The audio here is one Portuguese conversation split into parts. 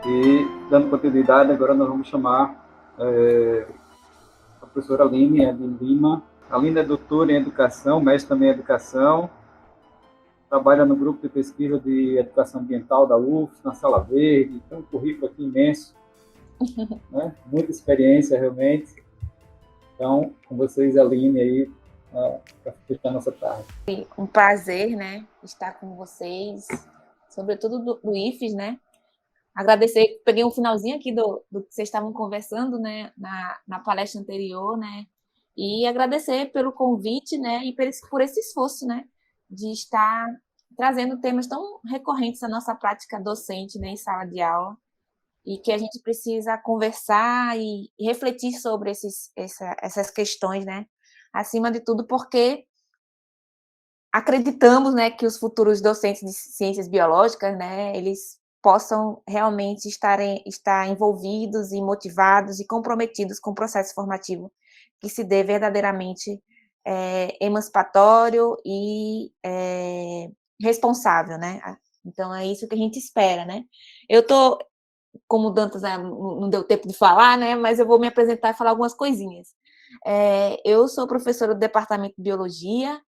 E, dando continuidade, agora nós vamos chamar a professora Aline de Lima. A Aline é doutora em educação, mestre também em educação, trabalha no grupo de pesquisa de educação ambiental da UFS, na Sala Verde, tem um currículo aqui imenso, né? Muita experiência realmente. Então, com vocês, Aline, aí, para fechar nossa tarde. Um prazer, né, estar com vocês, sobretudo do IFES, né? Agradecer, peguei um finalzinho aqui do que vocês estavam conversando, né, na palestra anterior, né? E agradecer pelo convite, né, e por esse esforço, né, de estar trazendo temas tão recorrentes à nossa prática docente, né, em sala de aula, e que a gente precisa conversar e refletir sobre essas questões, né? Acima de tudo, porque acreditamos, né, que os futuros docentes de ciências biológicas, né, eles possam realmente estar envolvidos e motivados e comprometidos com o processo formativo que se dê verdadeiramente emancipatório e responsável, né? Então é isso que a gente espera, né? Eu tô, como o Dantas não deu tempo de falar, né? Mas eu vou me apresentar e falar algumas coisinhas. Eu sou professora do departamento de biologia.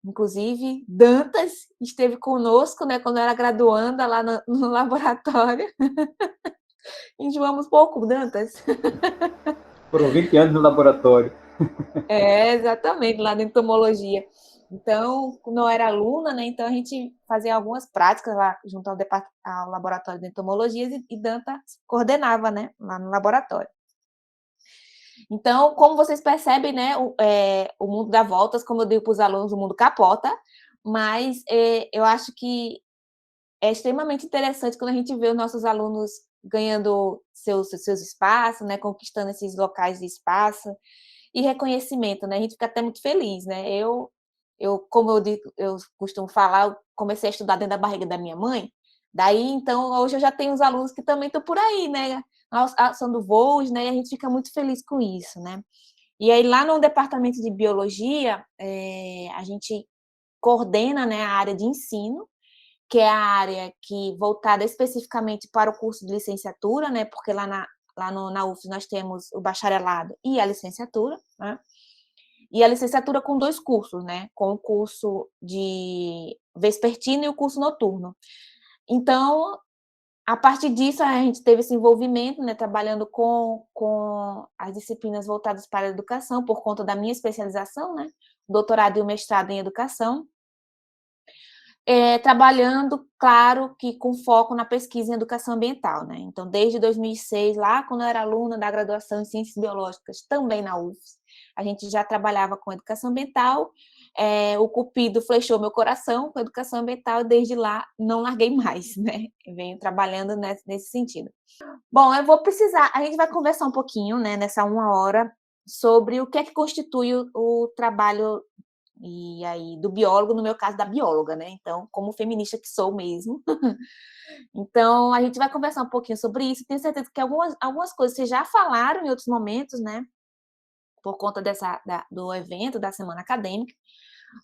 Inclusive, Dantas esteve conosco, né, quando eu era graduanda lá no laboratório. Enjoamos pouco, Dantas. Foram 20 anos no laboratório. Exatamente, lá de entomologia. Então, quando eu era aluna, né, então a gente fazia algumas práticas lá junto ao laboratório de entomologia e Dantas coordenava, né, lá no laboratório. Então, como vocês percebem, né, o mundo dá voltas, como eu digo para os alunos, o mundo capota, mas eu acho que é extremamente interessante quando a gente vê os nossos alunos ganhando seus espaços, né, conquistando esses locais de espaço e reconhecimento, né? A gente fica até muito feliz, né? Como eu costumo falar, eu comecei a estudar dentro da barriga da minha mãe. Daí, então, hoje eu já tenho os alunos que também estão por aí, né? Alçando voos, né? E a gente fica muito feliz com isso, né? E aí, lá no departamento de biologia, a gente coordena, né, a área de ensino, que é a área que voltada especificamente para o curso de licenciatura, né? Porque na UFS nós temos o bacharelado e a licenciatura, né? E a licenciatura com 2 cursos, né? Com o curso de vespertino e o curso noturno. Então, a partir disso, a gente teve esse envolvimento, né? Trabalhando com as disciplinas voltadas para a educação, por conta da minha especialização, né? Doutorado e o mestrado em educação. Trabalhando, claro, que com foco na pesquisa em educação ambiental, né? Então, desde 2006, lá quando eu era aluna da graduação em Ciências Biológicas, também na UFS, a gente já trabalhava com educação ambiental. O Cupido flechou meu coração com educação ambiental e desde lá não larguei mais, né? Eu venho trabalhando nesse sentido. Bom, eu vou precisar, a gente vai conversar um pouquinho, né, nessa 1 hora, sobre o que é que constitui o trabalho e aí do biólogo, no meu caso da bióloga, né? Então, como feminista que sou mesmo. Então, a gente vai conversar um pouquinho sobre isso. Tenho certeza que algumas coisas vocês já falaram em outros momentos, né? Por conta do evento, da semana acadêmica.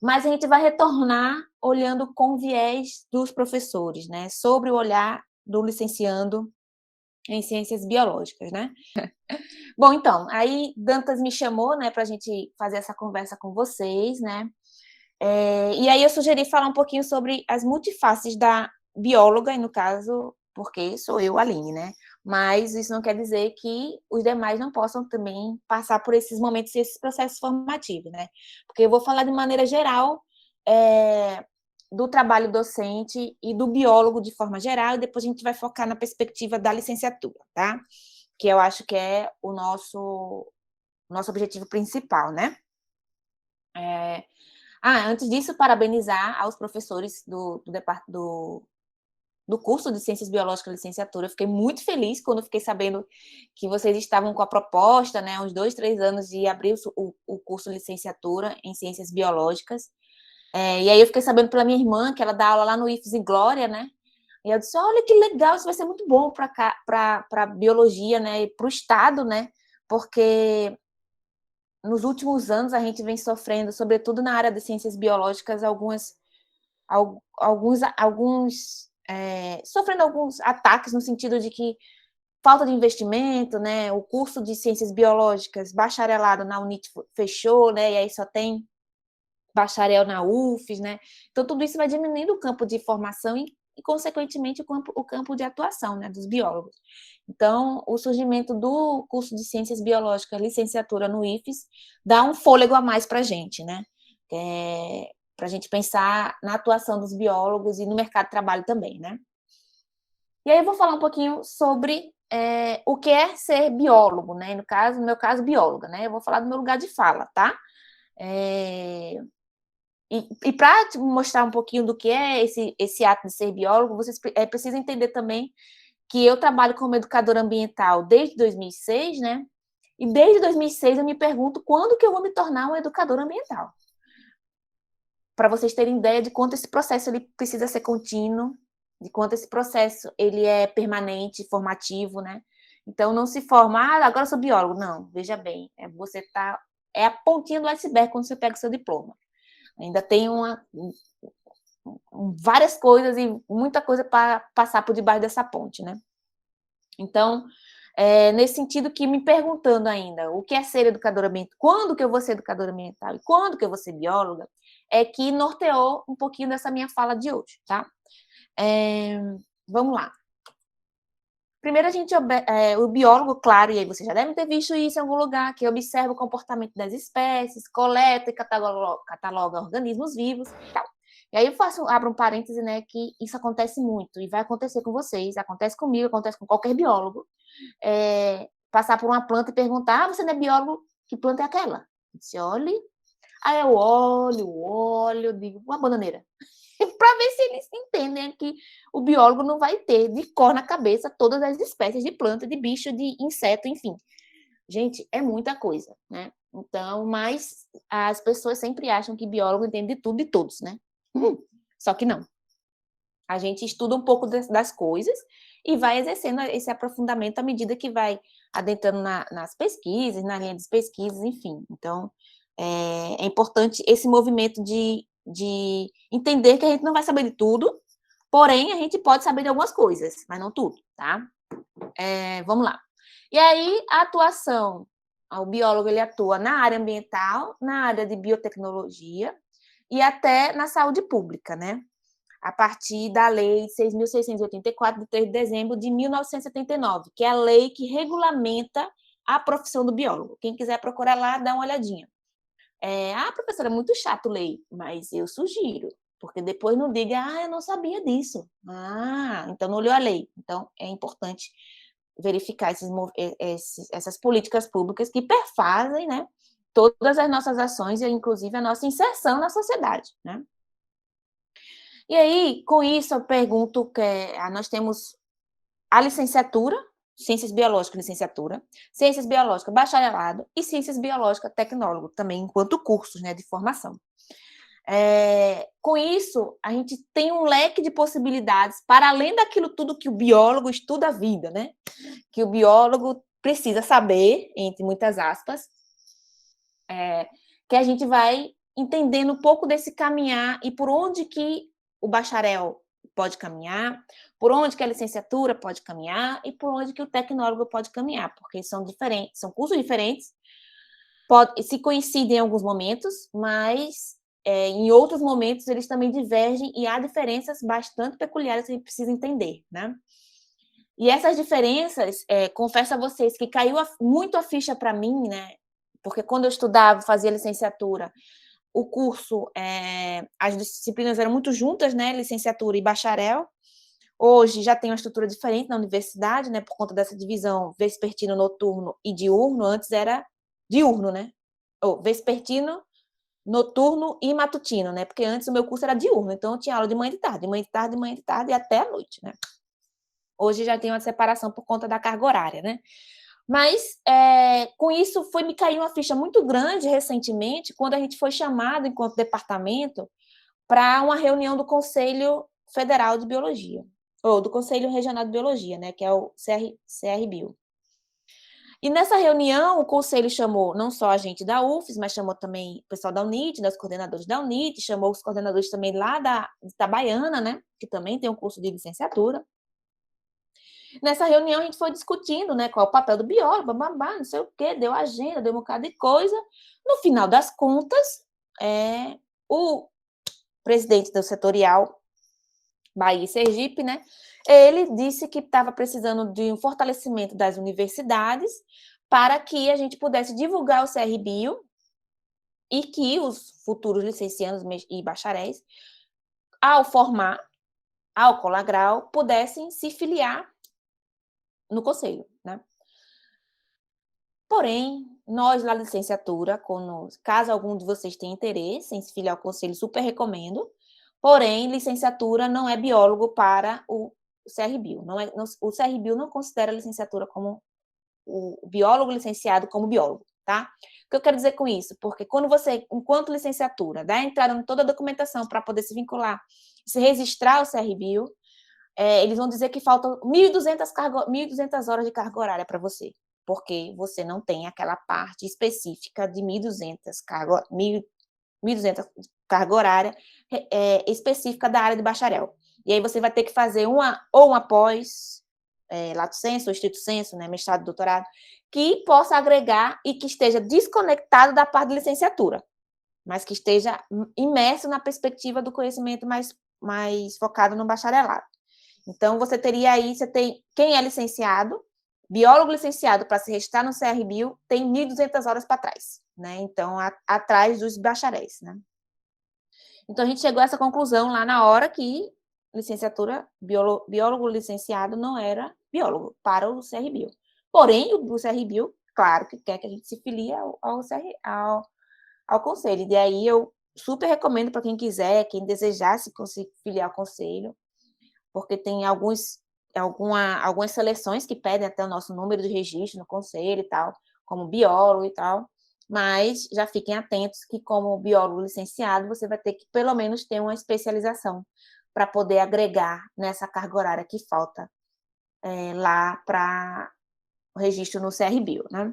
Mas a gente vai retornar olhando com viés dos professores, né? Sobre o olhar do licenciando em ciências biológicas, né? Bom, então, aí Dantas me chamou, né, para a gente fazer essa conversa com vocês, né? E aí eu sugeri falar um pouquinho sobre as multifaces da bióloga, e no caso, porque sou eu, Aline, né? Mas isso não quer dizer que os demais não possam também passar por esses momentos e esses processos formativos, né? Porque eu vou falar de maneira geral do trabalho docente e do biólogo de forma geral, e depois a gente vai focar na perspectiva da licenciatura, tá? Que eu acho que é o nosso objetivo principal, né? Antes disso, parabenizar aos professores do curso de Ciências Biológicas Licenciatura. Eu fiquei muito feliz quando fiquei sabendo que vocês estavam com a proposta, né, uns 2, 3 anos, de abrir o curso de Licenciatura em Ciências Biológicas. E aí eu fiquei sabendo pela minha irmã, que ela dá aula lá no IFES em Glória, né? E eu disse, olha que legal, isso vai ser muito bom para biologia, né, e para o Estado, né? Porque nos últimos anos a gente vem sofrendo, sobretudo na área de ciências biológicas, alguns sofrendo alguns ataques no sentido de que falta de investimento, né? O curso de Ciências Biológicas, bacharelado na UNIT fechou, né? E aí só tem bacharel na UFES, né? Então, tudo isso vai diminuindo o campo de formação e consequentemente, o campo de atuação, né, dos biólogos. Então, o surgimento do curso de Ciências Biológicas, licenciatura no IFES, dá um fôlego a mais para a gente, né? Para a gente pensar na atuação dos biólogos e no mercado de trabalho também, né? E aí eu vou falar um pouquinho sobre o que é ser biólogo, né? No meu caso, bióloga, né? Eu vou falar do meu lugar de fala, tá? E para mostrar um pouquinho do que é esse ato de ser biólogo, vocês precisam entender também que eu trabalho como educadora ambiental desde 2006, né? E desde 2006 eu me pergunto quando que eu vou me tornar uma educadora ambiental. Para vocês terem ideia de quanto esse processo ele precisa ser contínuo, de quanto esse processo ele é permanente, formativo, né? Então, não se forma, agora eu sou biólogo. Não, veja bem, é a pontinha do iceberg quando você pega o seu diploma. Ainda tem várias coisas e muita coisa para passar por debaixo dessa ponte, né? Então, nesse sentido que me perguntando ainda o que é ser educadora ambiental, quando que eu vou ser educadora ambiental e quando que eu vou ser bióloga, é que norteou um pouquinho dessa minha fala de hoje, tá? Vamos lá. Primeiro, o biólogo, claro, e aí você já deve ter visto isso em algum lugar, que observa o comportamento das espécies, coleta e cataloga organismos vivos e tal. E aí abro um parêntese, né, que isso acontece muito, e vai acontecer com vocês, acontece comigo, acontece com qualquer biólogo, passar por uma planta e perguntar, você não é biólogo, que planta é aquela? Você olha, aí eu olho, digo, uma bananeira. Para ver se eles entendem que o biólogo não vai ter de cor na cabeça todas as espécies de planta, de bicho, de inseto, enfim. Gente, é muita coisa, né? Então, mas as pessoas sempre acham que biólogo entende de tudo e todos, né? Só que não. A gente estuda um pouco das coisas e vai exercendo esse aprofundamento à medida que vai adentrando nas pesquisas, na linha de pesquisas, enfim. Então, é importante esse movimento de entender que a gente não vai saber de tudo, porém, a gente pode saber de algumas coisas, mas não tudo, tá? Vamos lá. E aí, a atuação, o biólogo ele atua na área ambiental, na área de biotecnologia e até na saúde pública, né? A partir da Lei 6.684, de 3 de dezembro de 1979, que é a lei que regulamenta a profissão do biólogo. Quem quiser procurar lá, dá uma olhadinha. Professora, é muito chato lei, mas eu sugiro, porque depois não diga, eu não sabia disso. Então não leu a lei. Então, é importante verificar essas políticas públicas que perfazem, né, todas as nossas ações, e inclusive a nossa inserção na sociedade, né? E aí, com isso, eu pergunto nós temos a licenciatura, Ciências Biológicas, licenciatura, Ciências Biológicas, bacharelado e Ciências Biológicas, tecnólogo, também enquanto cursos, né, de formação. Com isso, a gente tem um leque de possibilidades para além daquilo tudo que o biólogo estuda a vida, né? Que o biólogo precisa saber, entre muitas aspas, que a gente vai entendendo um pouco desse caminhar e por onde que o bacharel pode caminhar, por onde que a licenciatura pode caminhar e por onde que o tecnólogo pode caminhar, porque são diferentes, são cursos diferentes, se coincidem em alguns momentos, mas em outros momentos eles também divergem e há diferenças bastante peculiares que a gente precisa entender, né? E essas diferenças, confesso a vocês que caiu muito a ficha para mim, né? Porque quando eu estudava, fazia licenciatura, o curso, as disciplinas eram muito juntas, né? Licenciatura e bacharel. Hoje já tem uma estrutura diferente na universidade, né? Por conta dessa divisão vespertino, noturno e diurno. Antes era diurno, né? Ou vespertino, noturno e matutino, né? Porque antes o meu curso era diurno, então eu tinha aula de manhã e de tarde, de manhã e de tarde, de manhã e de tarde e até a noite, né? Hoje já tem uma separação por conta da carga horária, né? Mas, com isso, foi me cair uma ficha muito grande recentemente, quando a gente foi chamado, enquanto departamento, para uma reunião do Conselho Federal de Biologia, ou do Conselho Regional de Biologia, né, que é o CRBio. E nessa reunião, o conselho chamou não só a gente da UFES, mas chamou também o pessoal da UNIT, dos coordenadores da UNIT, chamou os coordenadores também lá da Itabaiana, né, que também tem um curso de licenciatura. Nessa reunião, a gente foi discutindo, né, qual é o papel do biólogo, babá, não sei o quê, deu agenda, deu um bocado de coisa. No final das contas, o presidente do setorial Bahia e Sergipe, né, ele disse que estava precisando de um fortalecimento das universidades para que a gente pudesse divulgar o CRBio e que os futuros licenciados e bacharéis, ao formar, ao colar grau, pudessem se filiar no conselho, né? Porém, nós lá da licenciatura, caso algum de vocês tenha interesse em se filiar ao conselho, super recomendo. Porém, licenciatura não é biólogo para o CRBio. O CRBio não considera a licenciatura como o biólogo licenciado como biólogo, tá? O que eu quero dizer com isso? Porque quando você, enquanto licenciatura, dá entrada em toda a documentação para poder se vincular, se registrar o CRBio, eles vão dizer que faltam 1.200 horas de carga horária para você, porque você não tem aquela parte específica de 1.200 carga horária específica da área de bacharel. E aí você vai ter que fazer uma pós, lato sensu ou estrito sensu, né, mestrado, doutorado, que possa agregar e que esteja desconectado da parte de licenciatura, mas que esteja imerso na perspectiva do conhecimento mais focado no bacharelado. Então, você teria aí, quem é licenciado, biólogo licenciado para se registrar no CRBio, tem 1.200 horas para trás, né? Então, atrás dos bacharéis, né? Então, a gente chegou a essa conclusão lá na hora que licenciatura, biólogo licenciado não era biólogo para o CRBio. Porém, o CRBio, claro, que quer que a gente se filie ao conselho. E aí eu super recomendo para quem quiser, quem desejar se filiar ao conselho, porque tem algumas seleções que pedem até o nosso número de registro no conselho e tal, como biólogo e tal, mas já fiquem atentos que, como biólogo licenciado, você vai ter que, pelo menos, ter uma especialização para poder agregar nessa carga horária que falta lá para o registro no CRBio, né?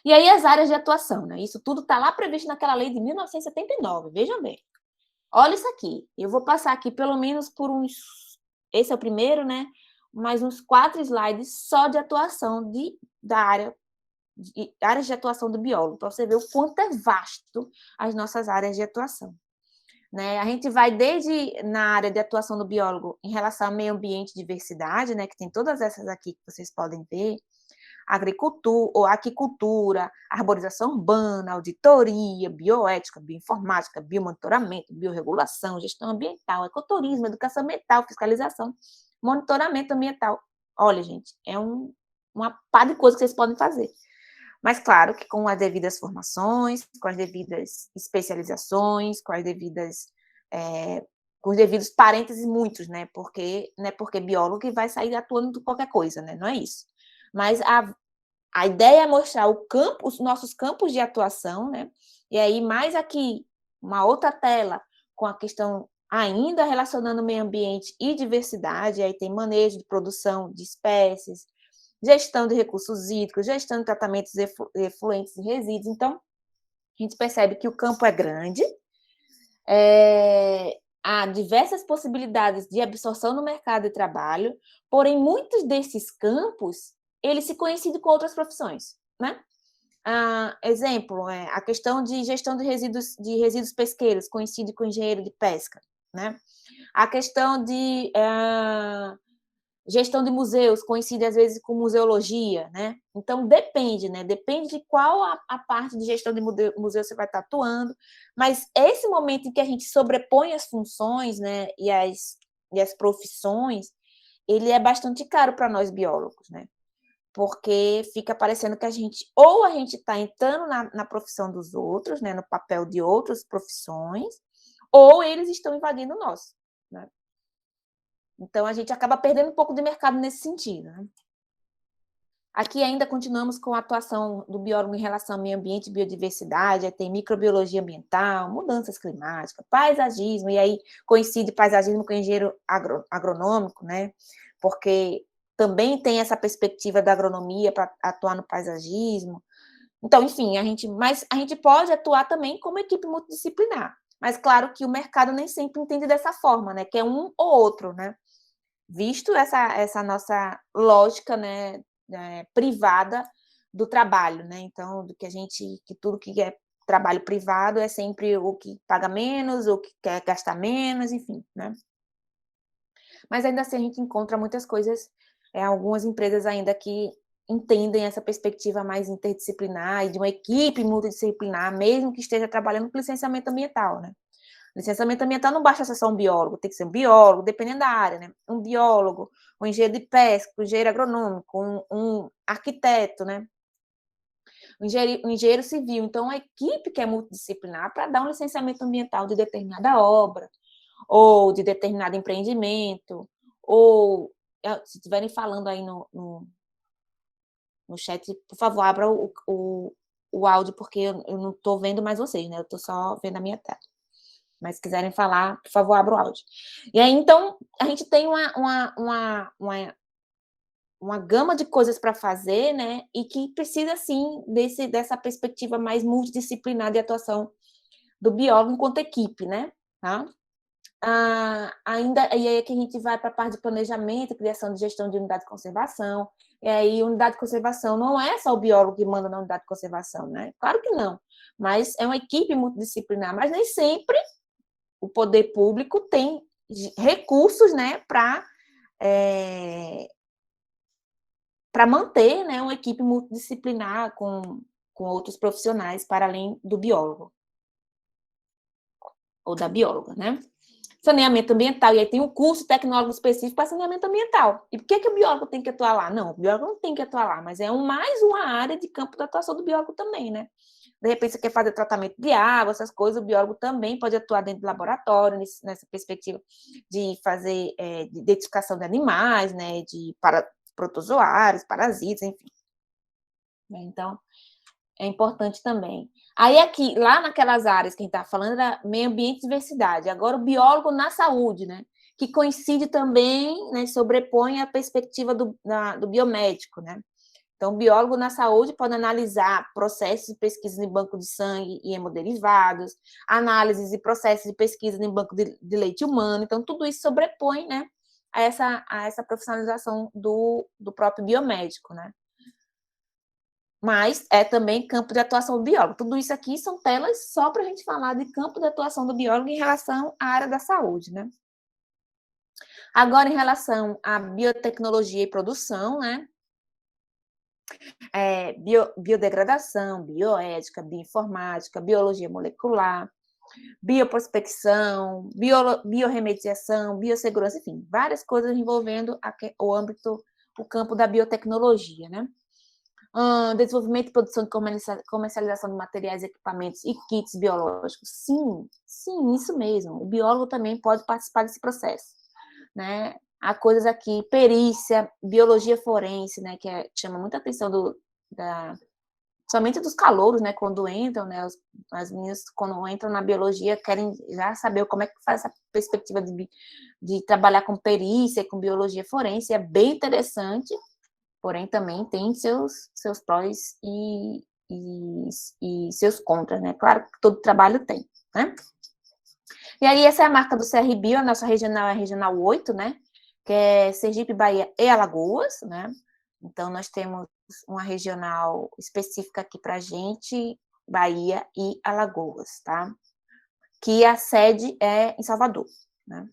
E aí as áreas de atuação, né? Isso tudo está lá previsto naquela lei de 1979, vejam bem. Olha isso aqui, eu vou passar aqui pelo menos por esse é o primeiro, né? Mais uns 4 slides só de atuação áreas de atuação do biólogo, para você ver o quanto é vasto as nossas áreas de atuação. Né? A gente vai desde na área de atuação do biólogo em relação ao meio ambiente e diversidade, né? Que tem todas essas aqui que vocês podem ver, agricultura, ou aquicultura, arborização urbana, auditoria, bioética, bioinformática, biomonitoramento, biorregulação, gestão ambiental, ecoturismo, educação ambiental, fiscalização, monitoramento ambiental. Olha, gente, é uma pá de coisas que vocês podem fazer. Mas, claro, que com as devidas formações, com as devidas especializações, com os devidos parênteses muitos, né? Porque não é porque biólogo que vai sair atuando de qualquer coisa, né? Não é isso. Mas a ideia é mostrar os nossos campos de atuação, né? E aí, mais aqui, uma outra tela com a questão ainda relacionando meio ambiente e diversidade, aí tem manejo de produção de espécies, gestão de recursos hídricos, gestão de tratamentos efluentes e resíduos. Então, a gente percebe que o campo é grande, há diversas possibilidades de absorção no mercado de trabalho, porém, muitos desses campos, eles se coincidem com outras profissões, né? Exemplo, a questão de gestão de resíduos pesqueiros coincide com engenheiro de pesca, né? A questão de gestão de museus coincide, às vezes, com museologia, né? Então, depende, né? Depende de qual a parte de gestão de museu você vai estar atuando, mas esse momento em que a gente sobrepõe as funções, né, e as profissões, ele é bastante caro para nós biólogos, né? Porque fica parecendo que a gente está entrando na profissão dos outros, né, no papel de outras profissões, ou eles estão invadindo o nosso, né? Então, a gente acaba perdendo um pouco de mercado nesse sentido, né? Aqui ainda continuamos com a atuação do biólogo em relação ao meio ambiente e biodiversidade, tem microbiologia ambiental, mudanças climáticas, paisagismo, e aí coincide paisagismo com engenheiro agronômico, né? Porque também tem essa perspectiva da agronomia para atuar no paisagismo. Então, enfim, mas a gente pode atuar também como equipe multidisciplinar. Mas claro que o mercado nem sempre entende dessa forma, né? Que é um ou outro, né? Visto essa nossa lógica, né, privada do trabalho, né? Então, que tudo que é trabalho privado é sempre o que paga menos, o que quer gastar menos, enfim, né? Mas ainda assim a gente encontra muitas coisas, algumas empresas ainda que entendem essa perspectiva mais interdisciplinar e de uma equipe multidisciplinar, mesmo que esteja trabalhando com licenciamento ambiental, né? Licenciamento ambiental não basta ser só um biólogo, tem que ser um biólogo, dependendo da área, né? Um biólogo, um engenheiro de pesca, um engenheiro agronômico, um arquiteto, né? Um engenheiro civil. Então, uma equipe que é multidisciplinar para dar um licenciamento ambiental de determinada obra, ou de determinado empreendimento, ou se estiverem falando aí no chat, por favor, abra o áudio, porque eu não estou vendo mais vocês, né? Eu estou só vendo a minha tela. Mas se quiserem falar, por favor, abra o áudio. E aí, então, a gente tem uma gama de coisas para fazer, né? E que precisa, sim, dessa perspectiva mais multidisciplinar de atuação do biólogo enquanto equipe, né? Tá? E aí é que a gente vai para a parte de planejamento, criação de gestão de unidade de conservação. E aí, unidade de conservação não é só o biólogo que manda na unidade de conservação, né? Claro que não. Mas é uma equipe multidisciplinar, mas nem sempre o poder público tem recursos, né, para manter, né, uma equipe multidisciplinar com outros profissionais para além do biólogo ou da bióloga, né? Saneamento ambiental, e aí tem um curso tecnólogo específico para saneamento ambiental. E por que o biólogo tem que atuar lá? Não, o biólogo não tem que atuar lá, mas é mais uma área de campo de atuação do biólogo também, né? De repente, você quer fazer tratamento de água, essas coisas, o biólogo também pode atuar dentro do laboratório, nessa perspectiva de fazer de identificação de animais, né, de protozoários, parasitas, enfim. Então, é importante também. Aí aqui, lá naquelas áreas que a gente está falando, era meio ambiente e diversidade. Agora, o biólogo na saúde, né? Que coincide também, né, sobrepõe a perspectiva do biomédico, né? Então, o biólogo na saúde pode analisar processos de pesquisa em banco de sangue e hemoderivados, análises e processos de pesquisa em banco de leite humano. Então, tudo isso sobrepõe, né, a essa profissionalização do próprio biomédico, né? Mas é também campo de atuação do biólogo. Tudo isso aqui são telas só para a gente falar de campo de atuação do biólogo em relação à área da saúde, né? Agora, em relação à biotecnologia e produção, né? Biodegradação, bioética, bioinformática, biologia molecular, bioprospecção, biorremediação, biossegurança, enfim, várias coisas envolvendo o campo da biotecnologia, né? Desenvolvimento e produção de comercialização de materiais, equipamentos e kits biológicos. Sim, isso mesmo. O biólogo também pode participar desse processo, né? Há coisas aqui, perícia, biologia forense, né? Que chama muita atenção somente dos calouros, né? Quando entram, né? As meninas, quando entram na biologia, querem já saber como é que faz essa perspectiva de trabalhar com perícia, com biologia forense. É bem interessante. Porém, também tem seus prós e seus contras, né? Claro que todo trabalho tem, né? E aí, essa é a marca do CRBio, a nossa regional é a Regional 8, né? Que é Sergipe, Bahia e Alagoas, né? Então, nós temos uma regional específica aqui para a gente, Bahia e Alagoas, tá? Que a sede é em Salvador, né?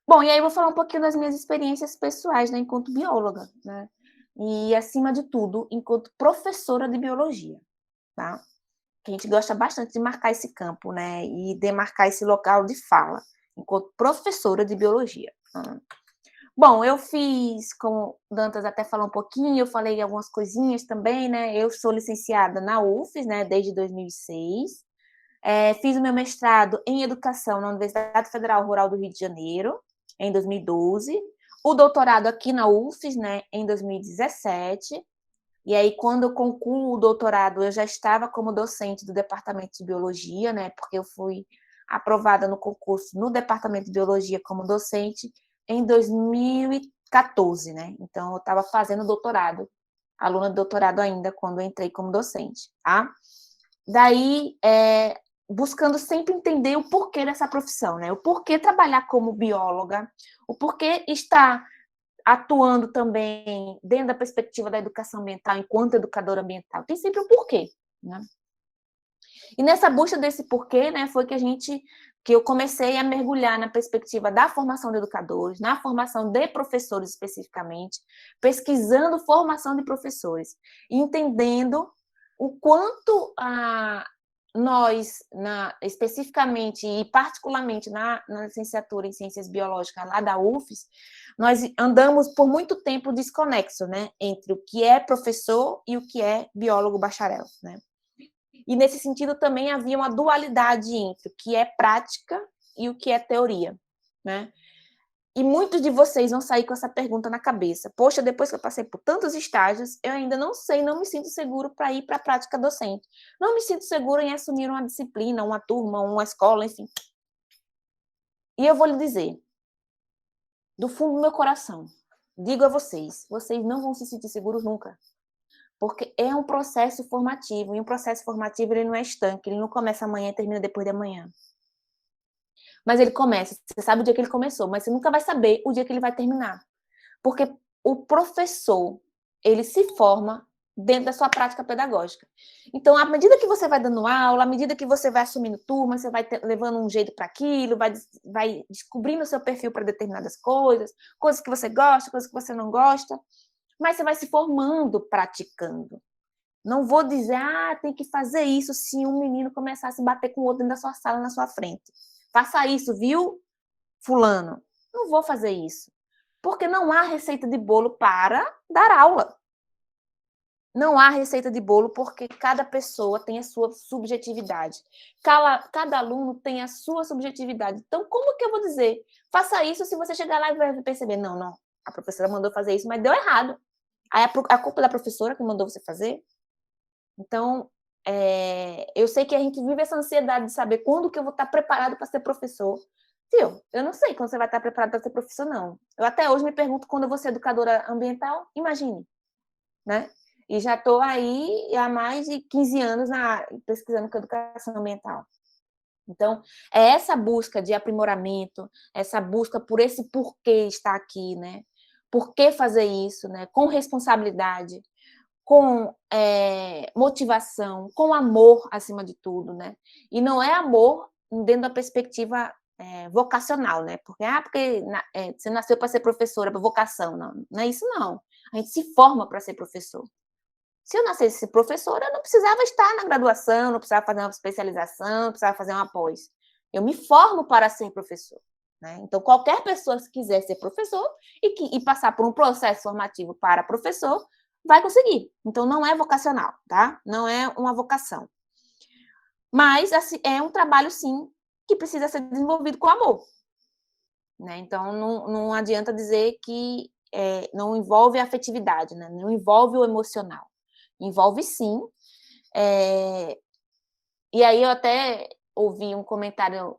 Bom, e aí eu vou falar um pouquinho das minhas experiências pessoais, né, enquanto bióloga, né? E, acima de tudo, enquanto professora de biologia, tá? Que a gente gosta bastante de marcar esse campo, né? E demarcar esse local de fala, enquanto professora de biologia. Bom, eu fiz, como o Dantas até falou um pouquinho, eu falei algumas coisinhas também, né? Eu sou licenciada na UFES, né, desde 2006. Fiz o meu mestrado em educação na Universidade Federal Rural do Rio de Janeiro, em 2012. O doutorado aqui na UFES, né, em 2017. E aí, quando eu concluo o doutorado, eu já estava como docente do Departamento de Biologia, né, porque eu fui aprovada no concurso no Departamento de Biologia como docente, em 2014, né? Então, eu estava fazendo doutorado, aluna de doutorado ainda, quando eu entrei como docente, tá? Daí, buscando sempre entender o porquê dessa profissão, né? O porquê trabalhar como bióloga, o porquê estar atuando também dentro da perspectiva da educação ambiental, enquanto educadora ambiental. Tem sempre um porquê, né? E nessa busca desse porquê, né, foi que eu comecei a mergulhar na perspectiva da formação de educadores, na formação de professores especificamente, pesquisando formação de professores, entendendo o quanto nós, especificamente e particularmente na licenciatura em Ciências Biológicas lá da UFES, nós andamos por muito tempo desconexo, né, entre o que é professor e o que é biólogo bacharel, né? E, nesse sentido, também havia uma dualidade entre o que é prática e o que é teoria, né? E muitos de vocês vão sair com essa pergunta na cabeça. Poxa, depois que eu passei por tantos estágios, eu ainda não sei, não me sinto seguro para ir para a prática docente. Não me sinto seguro em assumir uma disciplina, uma turma, uma escola, enfim. E eu vou lhe dizer, do fundo do meu coração, digo a vocês, vocês não vão se sentir seguros nunca. Porque é um processo formativo, e um processo formativo ele não é estanque, ele não começa amanhã e termina depois de amanhã. Mas ele começa, você sabe o dia que ele começou, mas você nunca vai saber o dia que ele vai terminar. Porque o professor, ele se forma dentro da sua prática pedagógica. Então, à medida que você vai dando aula, à medida que você vai assumindo turma, você vai levando um jeito para aquilo, vai descobrindo o seu perfil para determinadas coisas, coisas que você gosta, coisas que você não gosta, mas você vai se formando praticando. Não vou dizer, tem que fazer isso se um menino começar a se bater com o outro dentro da sua sala, na sua frente. Faça isso, viu, fulano? Não vou fazer isso. Porque não há receita de bolo para dar aula. Não há receita de bolo porque cada pessoa tem a sua subjetividade. Cada aluno tem a sua subjetividade. Então, como que eu vou dizer? Faça isso se você chegar lá e vai perceber. Não. A professora mandou fazer isso, mas deu errado. Aí a culpa da professora que mandou você fazer? Então, eu sei que a gente vive essa ansiedade de saber quando que eu vou estar preparado para ser professor. Tio, eu não sei quando você vai estar preparado para ser professor, não. Eu até hoje me pergunto quando eu vou ser educadora ambiental, imagine, né? E já estou aí há mais de 15 anos pesquisando com educação ambiental. Então, é essa busca de aprimoramento, essa busca por esse porquê estar aqui, né? Por que fazer isso, né? Com responsabilidade, com motivação, com amor, acima de tudo, né? E não é amor dentro da perspectiva vocacional, né? Porque você nasceu para ser professora, para vocação, não é isso, não. A gente se forma para ser professor. Se eu nascesse professora, eu não precisava estar na graduação, não precisava fazer uma especialização, não precisava fazer uma pós. Eu me formo para ser professor. Né? Então, qualquer pessoa que quiser ser professor e passar por um processo formativo para professor, vai conseguir. Então, não é vocacional, tá? Não é uma vocação. Mas, assim, é um trabalho, sim, que precisa ser desenvolvido com amor. Né? Então, não adianta dizer que não envolve a afetividade, né? Não envolve o emocional. Envolve, sim. E aí, eu até ouvi um comentário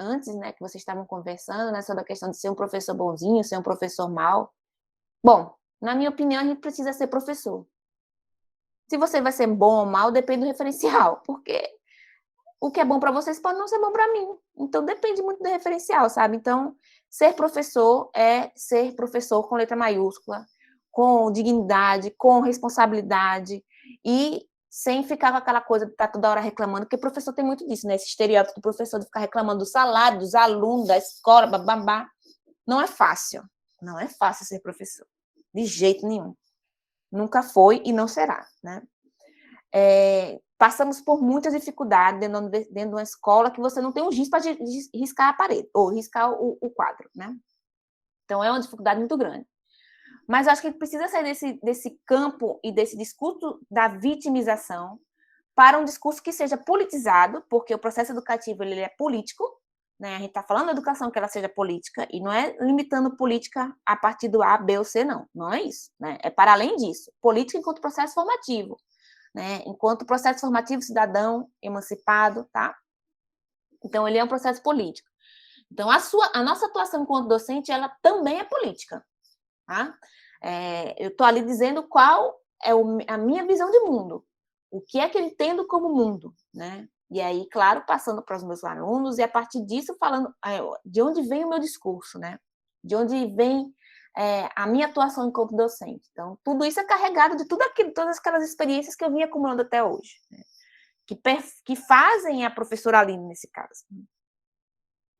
antes, né, que vocês estavam conversando, né, sobre a questão de ser um professor bonzinho, ser um professor mau. Bom, na minha opinião, a gente precisa ser professor. Se você vai ser bom ou mal, depende do referencial, porque o que é bom para vocês pode não ser bom para mim. Então, depende muito do referencial, sabe? Então, ser professor é ser professor com letra maiúscula, com dignidade, com responsabilidade e sem ficar com aquela coisa de estar toda hora reclamando, porque o professor tem muito disso, né? Esse estereótipo do professor de ficar reclamando do salário, dos alunos, da escola, babá. Não é fácil. Não é fácil ser professor. De jeito nenhum. Nunca foi e não será, né? Passamos por muitas dificuldades dentro de uma escola que você não tem um giz para riscar a parede, ou riscar o quadro, né? Então, é uma dificuldade muito grande. Mas acho que a gente precisa sair desse campo e desse discurso da vitimização para um discurso que seja politizado, porque o processo educativo ele é político, né? A gente está falando da educação que ela seja política, e não é limitando política a partir do A, B ou C, não é isso. Né? É para além disso, política enquanto processo formativo, né? Enquanto processo formativo cidadão, emancipado, tá? Então, ele é um processo político. Então, a nossa atuação enquanto docente, ela também é política. Tá? Eu estou ali dizendo qual é a minha visão de mundo, o que é que eu entendo como mundo, né? E aí, claro, passando para os meus alunos, e a partir disso falando de onde vem o meu discurso, né? De onde vem a minha atuação enquanto docente. Então, tudo isso é carregado de todas aquelas experiências que eu vim acumulando até hoje, né? Que fazem a professora Aline, nesse caso.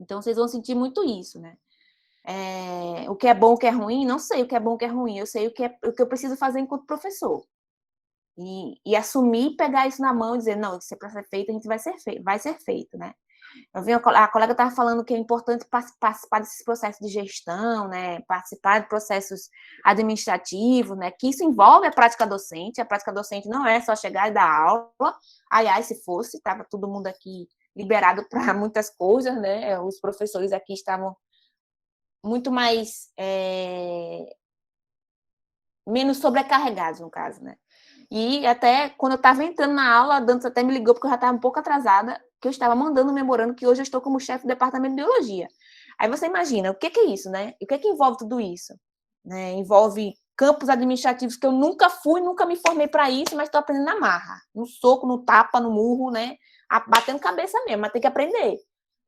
Então, vocês vão sentir muito isso, né? O que é bom, o que é ruim, não sei o que é bom, o que é ruim, eu sei o que eu preciso fazer enquanto professor. E assumir, pegar isso na mão e dizer, não, isso é para ser feito, a gente vai ser feito, né? Eu vi a colega estava falando que é importante participar desses processos de gestão, né? Participar de processos administrativos, né? Que isso envolve a prática docente. A prática docente não é só chegar e dar aula. Ai, se fosse, estava todo mundo aqui liberado para muitas coisas, né? Os professores aqui estavam muito mais menos sobrecarregados, no caso, né? E até quando eu estava entrando na aula, a Dantas até me ligou, porque eu já estava um pouco atrasada, que eu estava mandando um memorando que hoje eu estou como chefe do departamento de biologia. Aí você imagina, o que é isso, né? O que é que envolve tudo isso? Né? Envolve campos administrativos que eu nunca fui, nunca me formei para isso, mas estou aprendendo na marra, no soco, no tapa, no murro, né? Batendo cabeça mesmo, mas tem que aprender.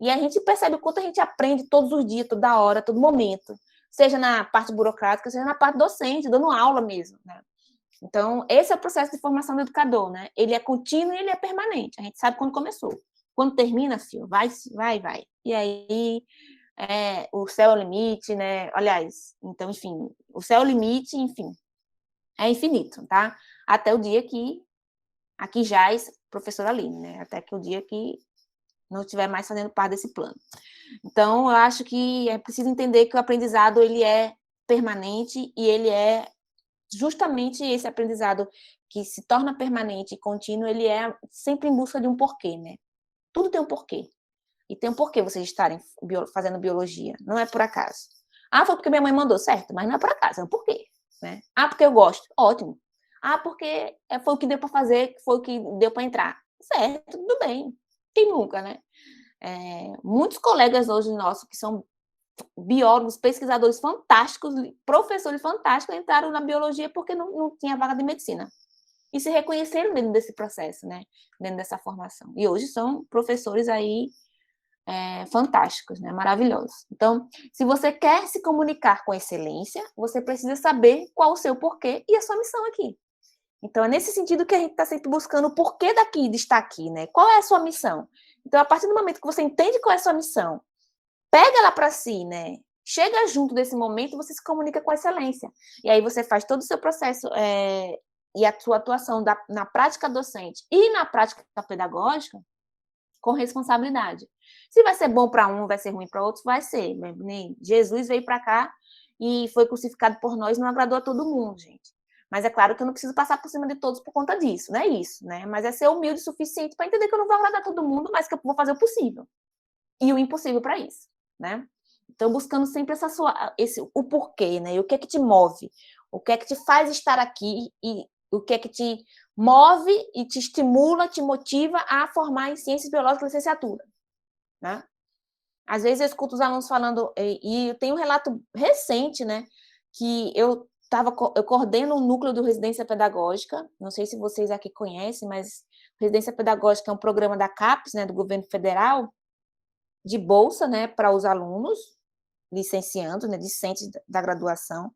E a gente percebe o quanto a gente aprende todos os dias, toda hora, todo momento. Seja na parte burocrática, seja na parte docente, dando aula mesmo, né? Então, esse é o processo de formação do educador, né? Ele é contínuo e ele é permanente. A gente sabe quando começou. Quando termina, filho, vai. E aí, o céu é o limite, né? Aliás, então, enfim, o céu é o limite, enfim, é infinito, tá? Até o dia que aqui jaz professora Aline, né? Até que o dia que não estiver mais fazendo parte desse plano. Então, eu acho que é preciso entender que o aprendizado, ele é permanente e ele é justamente esse aprendizado que se torna permanente e contínuo, ele é sempre em busca de um porquê, né? Tudo tem um porquê. E tem um porquê vocês estarem fazendo biologia. Não é por acaso. Foi porque minha mãe mandou, certo? Mas não é por acaso, é um porquê. Né? Porque eu gosto. Ótimo. Porque foi o que deu para fazer, foi o que deu para entrar. Certo, tudo bem. Quem nunca, né? Muitos colegas hoje nossos que são biólogos, pesquisadores fantásticos, professores fantásticos, entraram na biologia porque não tinha vaga de medicina. E se reconheceram dentro desse processo, né? Dentro dessa formação. E hoje são professores aí fantásticos, né? Maravilhosos. Então, se você quer se comunicar com excelência, você precisa saber qual o seu porquê e a sua missão aqui. Então, é nesse sentido que a gente está sempre buscando o porquê de estar aqui, né? Qual é a sua missão? Então, a partir do momento que você entende qual é a sua missão, pega ela para si, né? Chega junto desse momento e você se comunica com excelência. E aí você faz todo o seu processo e a sua atuação na prática docente e na prática pedagógica com responsabilidade. Se vai ser bom para um, vai ser ruim para outros, vai ser. Jesus veio para cá e foi crucificado por nós, não agradou a todo mundo, gente. Mas é claro que eu não preciso passar por cima de todos por conta disso, não é isso, né? Mas é ser humilde o suficiente para entender que eu não vou agradar todo mundo, mas que eu vou fazer o possível e o impossível para isso, né? Então, buscando sempre o porquê, né? E o que é que te move? O que é que te faz estar aqui e o que é que te move e te estimula, te motiva a formar em ciências biológicas licenciatura, né? Às vezes eu escuto os alunos falando, e eu tenho um relato recente, né? Que eu coordeno um núcleo de residência pedagógica, não sei se vocês aqui conhecem, mas residência pedagógica é um programa da CAPES, né, do governo federal, de bolsa, né, para os alunos, licenciandos, né, discentes da graduação,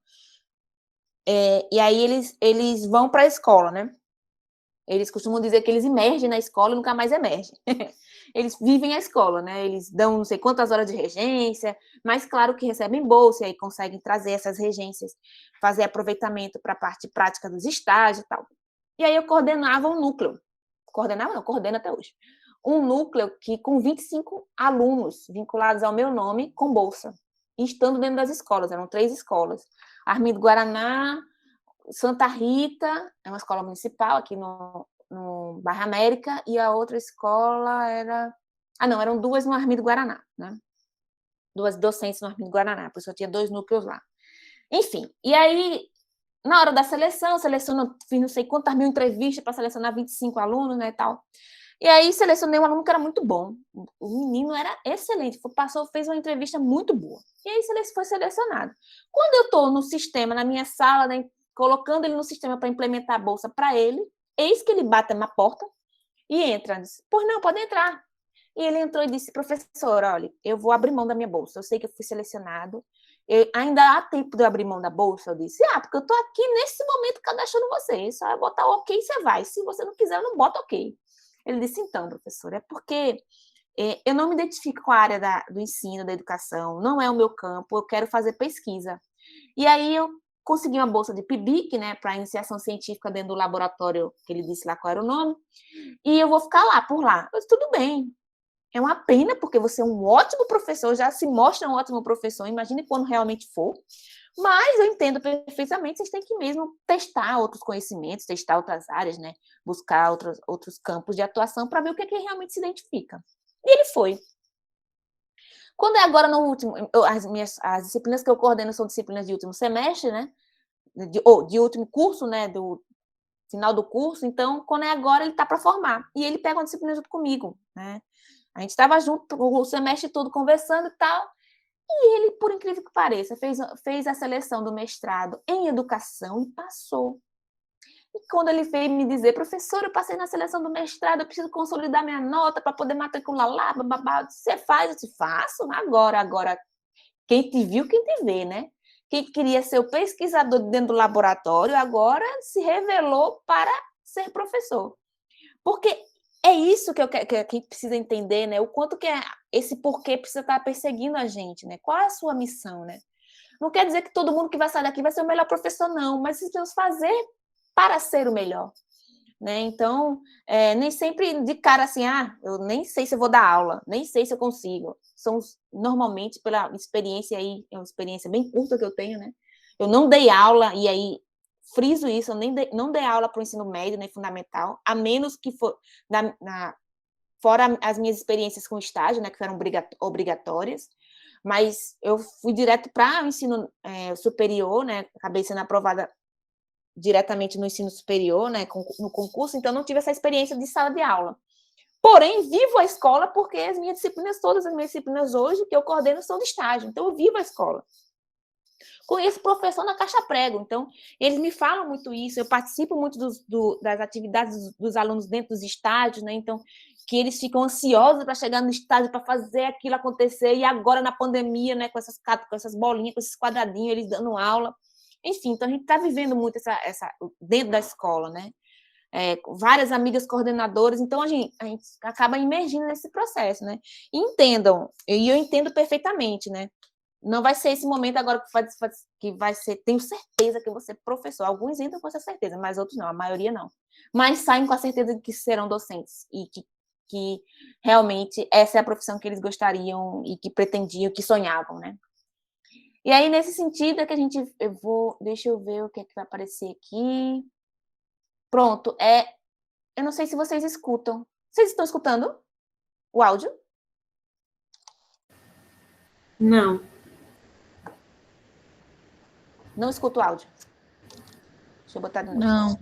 e aí eles vão para a escola, né? Eles costumam dizer que eles emergem na escola e nunca mais emergem. Eles vivem a escola, né? Eles dão não sei quantas horas de regência, mas claro que recebem bolsa e aí conseguem trazer essas regências, fazer aproveitamento para a parte prática dos estágios e tal. E aí eu coordenava um núcleo. Coordeno até hoje. Um núcleo que com 25 alunos vinculados ao meu nome com bolsa, estando dentro das escolas, eram 3 escolas. Armindo Guaraná, Santa Rita, é uma escola municipal aqui no Bairro América, e a outra escola eram 2 no Armindo Guaraná, né? 2 docentes no Armindo Guaraná, por isso eu tinha 2 núcleos lá. Enfim, e aí, na hora da seleção, fiz não sei quantas mil entrevistas para selecionar 25 alunos, né, e tal. E aí selecionei um aluno que era muito bom. O menino era excelente, fez uma entrevista muito boa. E aí foi selecionado. Quando eu estou no sistema, na minha sala, né, colocando ele no sistema para implementar a bolsa para ele, eis que ele bate na porta e entra. Disse, pois não, pode entrar. E ele entrou e disse, professora, olha, eu vou abrir mão da minha bolsa. Eu sei que eu fui selecionado. Ainda há tempo de eu abrir mão da bolsa? Eu disse, porque eu estou aqui nesse momento cadastrando você. Só botar o ok e você vai. Se você não quiser, eu não boto ok. Ele disse, então, professora, é porque eu não me identifico com a área do ensino, da educação, não é o meu campo, eu quero fazer pesquisa. E aí eu consegui uma bolsa de PIBIC, né, para iniciação científica dentro do laboratório, que ele disse lá qual era o nome, e eu vou ficar lá, por lá. Eu disse, tudo bem. É uma pena, porque você é um ótimo professor, já se mostra um ótimo professor, imagine quando realmente for. Mas eu entendo perfeitamente, vocês têm que mesmo testar outros conhecimentos, testar outras áreas, né? Buscar outros campos de atuação para ver o que realmente se identifica. E ele foi. Quando é agora no último, as disciplinas que eu coordeno são disciplinas de último semestre, né? De último curso, né? Do final do curso. Então, quando é agora, ele está para formar. E ele pega uma disciplina junto comigo, né? A gente estava junto o semestre todo conversando e tal. E ele, por incrível que pareça, fez a seleção do mestrado em educação e passou. E quando ele veio me dizer, professor, eu passei na seleção do mestrado, eu preciso consolidar minha nota para poder matricular lá, bababá. Você faz? Eu disse, faço. Agora, quem te viu, quem te vê, né? Quem queria ser o pesquisador dentro do laboratório, agora se revelou para ser professor. Porque é isso que a gente precisa entender, né? O quanto que esse porquê precisa estar perseguindo a gente, né? Qual é a sua missão, né? Não quer dizer que todo mundo que vai sair daqui vai ser o melhor professor, não, mas precisamos fazer para ser o melhor, né? Então, nem sempre de cara assim, eu nem sei se eu vou dar aula, nem sei se eu consigo. Normalmente, pela experiência aí, é uma experiência bem curta que eu tenho, né? Eu não dei aula, e aí friso isso, eu não dei aula para o ensino médio, nem fundamental, a menos que for fora as minhas experiências com estágio, né, que foram obrigatórias, mas eu fui direto para o ensino superior, né, acabei sendo aprovada diretamente no ensino superior, né, no concurso, então não tive essa experiência de sala de aula. Porém, vivo a escola porque todas as minhas disciplinas hoje que eu coordeno são de estágio, então eu vivo a escola. Conheço professor na caixa prego, então eles me falam muito isso, eu participo muito das atividades dos alunos dentro dos estágios, né? Então, que eles ficam ansiosos para chegar no estágio, para fazer aquilo acontecer, e agora na pandemia, né, com essas bolinhas, com esses quadradinhos, eles dando aula. Enfim, então a gente está vivendo muito essa dentro da escola, né? Várias amigas coordenadoras, então a gente acaba imergindo nesse processo, né? E entendam, e eu entendo perfeitamente, né? Não vai ser esse momento agora que vai ser, tenho certeza que eu vou ser professor. Alguns entram com essa certeza, mas outros não, a maioria não. Mas saem com a certeza de que serão docentes e que realmente essa é a profissão que eles gostariam e que pretendiam, que sonhavam, né? E aí, nesse sentido, é que deixa eu ver o que é que vai aparecer aqui. Pronto, eu não sei se vocês escutam. Vocês estão escutando o áudio? Não. Não escuto o áudio. Deixa eu botar de novo. Não.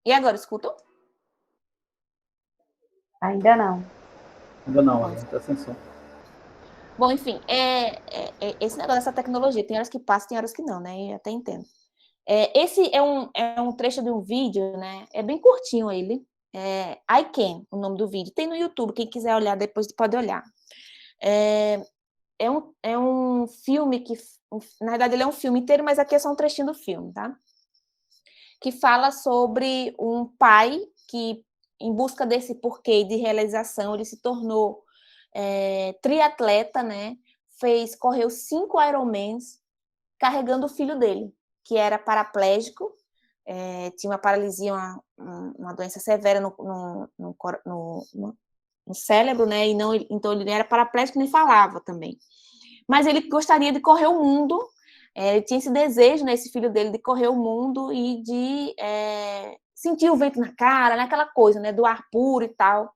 E agora, escutam? Ainda não. Ainda não, está sem som. Bom, enfim, esse negócio dessa tecnologia, tem horas que passa, tem horas que não, né? Eu até entendo. Esse é um trecho de um vídeo, né? É bem curtinho ele. I Can, o nome do vídeo. Tem no YouTube, quem quiser olhar depois pode olhar. É um filme que, na verdade, ele é um filme inteiro, mas aqui é só um trechinho do filme, tá? Que fala sobre um pai que, em busca desse porquê de realização, ele se tornou triatleta, né? Correu 5 Ironmans carregando o filho dele, que era paraplégico, tinha uma paralisia, uma doença severa no cérebro, né? Então ele era paraplégico e nem falava também. Mas ele gostaria de correr o mundo, ele tinha esse desejo, né, esse filho dele, de correr o mundo e de sentir o vento na cara, né, aquela coisa, né, do ar puro e tal,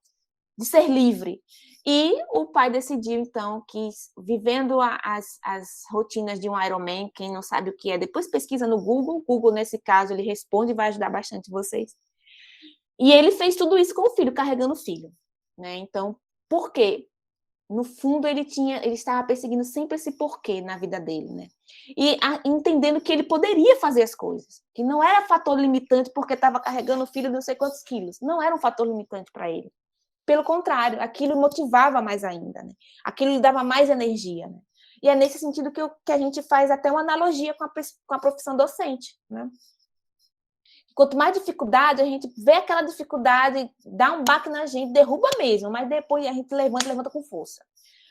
de ser livre. E o pai decidiu, então, que vivendo as rotinas de um Ironman, quem não sabe o que é, depois pesquisa no Google. Google, nesse caso, ele responde e vai ajudar bastante vocês. E ele fez tudo isso com o filho, carregando o filho, né? Então, por quê? No fundo, ele estava perseguindo sempre esse porquê na vida dele, né? E entendendo que ele poderia fazer as coisas, que não era fator limitante porque estava carregando o filho de não sei quantos quilos, não era um fator limitante para ele. Pelo contrário, aquilo motivava mais ainda, né? Aquilo lhe dava mais energia, né? E é nesse sentido que a gente faz até uma analogia com a profissão docente, né? Quanto mais dificuldade, a gente vê aquela dificuldade, dá um baque na gente, derruba mesmo, mas depois a gente levanta com força.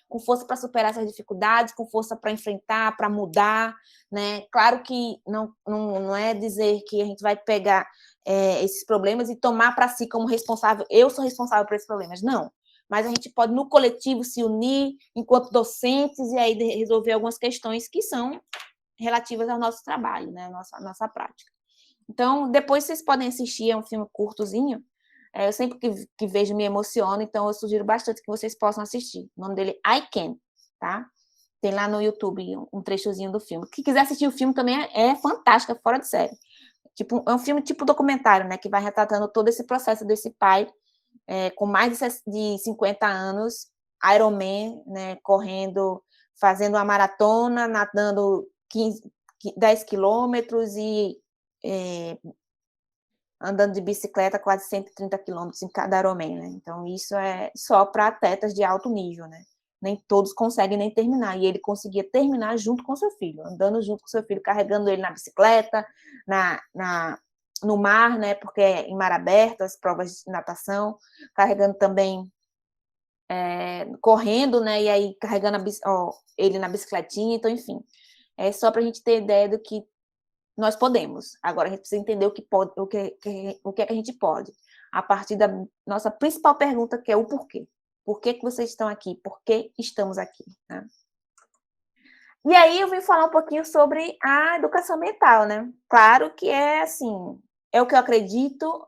Com força para superar essas dificuldades, com força para enfrentar, para mudar, né? Claro que não é dizer que a gente vai pegar esses problemas e tomar para si como responsável, eu sou responsável por esses problemas, não. Mas a gente pode, no coletivo, se unir enquanto docentes e aí resolver algumas questões que são relativas ao nosso trabalho, né? À nossa prática. Então, depois vocês podem assistir, é um filme curtozinho. Eu sempre que vejo me emociono, então eu sugiro bastante que vocês possam assistir. O nome dele é I Can, tá? Tem lá no YouTube um trechozinho do filme. Quem quiser assistir o filme também é fantástico, é fora de série. Tipo, é um filme tipo documentário, né? Que vai retratando todo esse processo desse pai com mais de 50 anos, Ironman, né? Correndo, fazendo uma maratona, nadando 10 quilômetros e andando de bicicleta quase 130 quilômetros em cada Ironman, né? Então, isso é só para atletas de alto nível, né? Nem todos conseguem nem terminar. E ele conseguia terminar junto com seu filho, andando junto com seu filho, carregando ele na bicicleta, no mar, né? Porque é em mar aberto, as provas de natação, carregando também, correndo, né? E aí carregando ele na bicicletinha. Então, enfim, é só para a gente ter ideia do que nós podemos. Agora a gente precisa entender o que é que a gente pode, a partir da nossa principal pergunta, que é o porquê. Por que vocês estão aqui? Por que estamos aqui? Né? E aí eu vim falar um pouquinho sobre a educação ambiental, né? Claro que é assim, é o que eu acredito,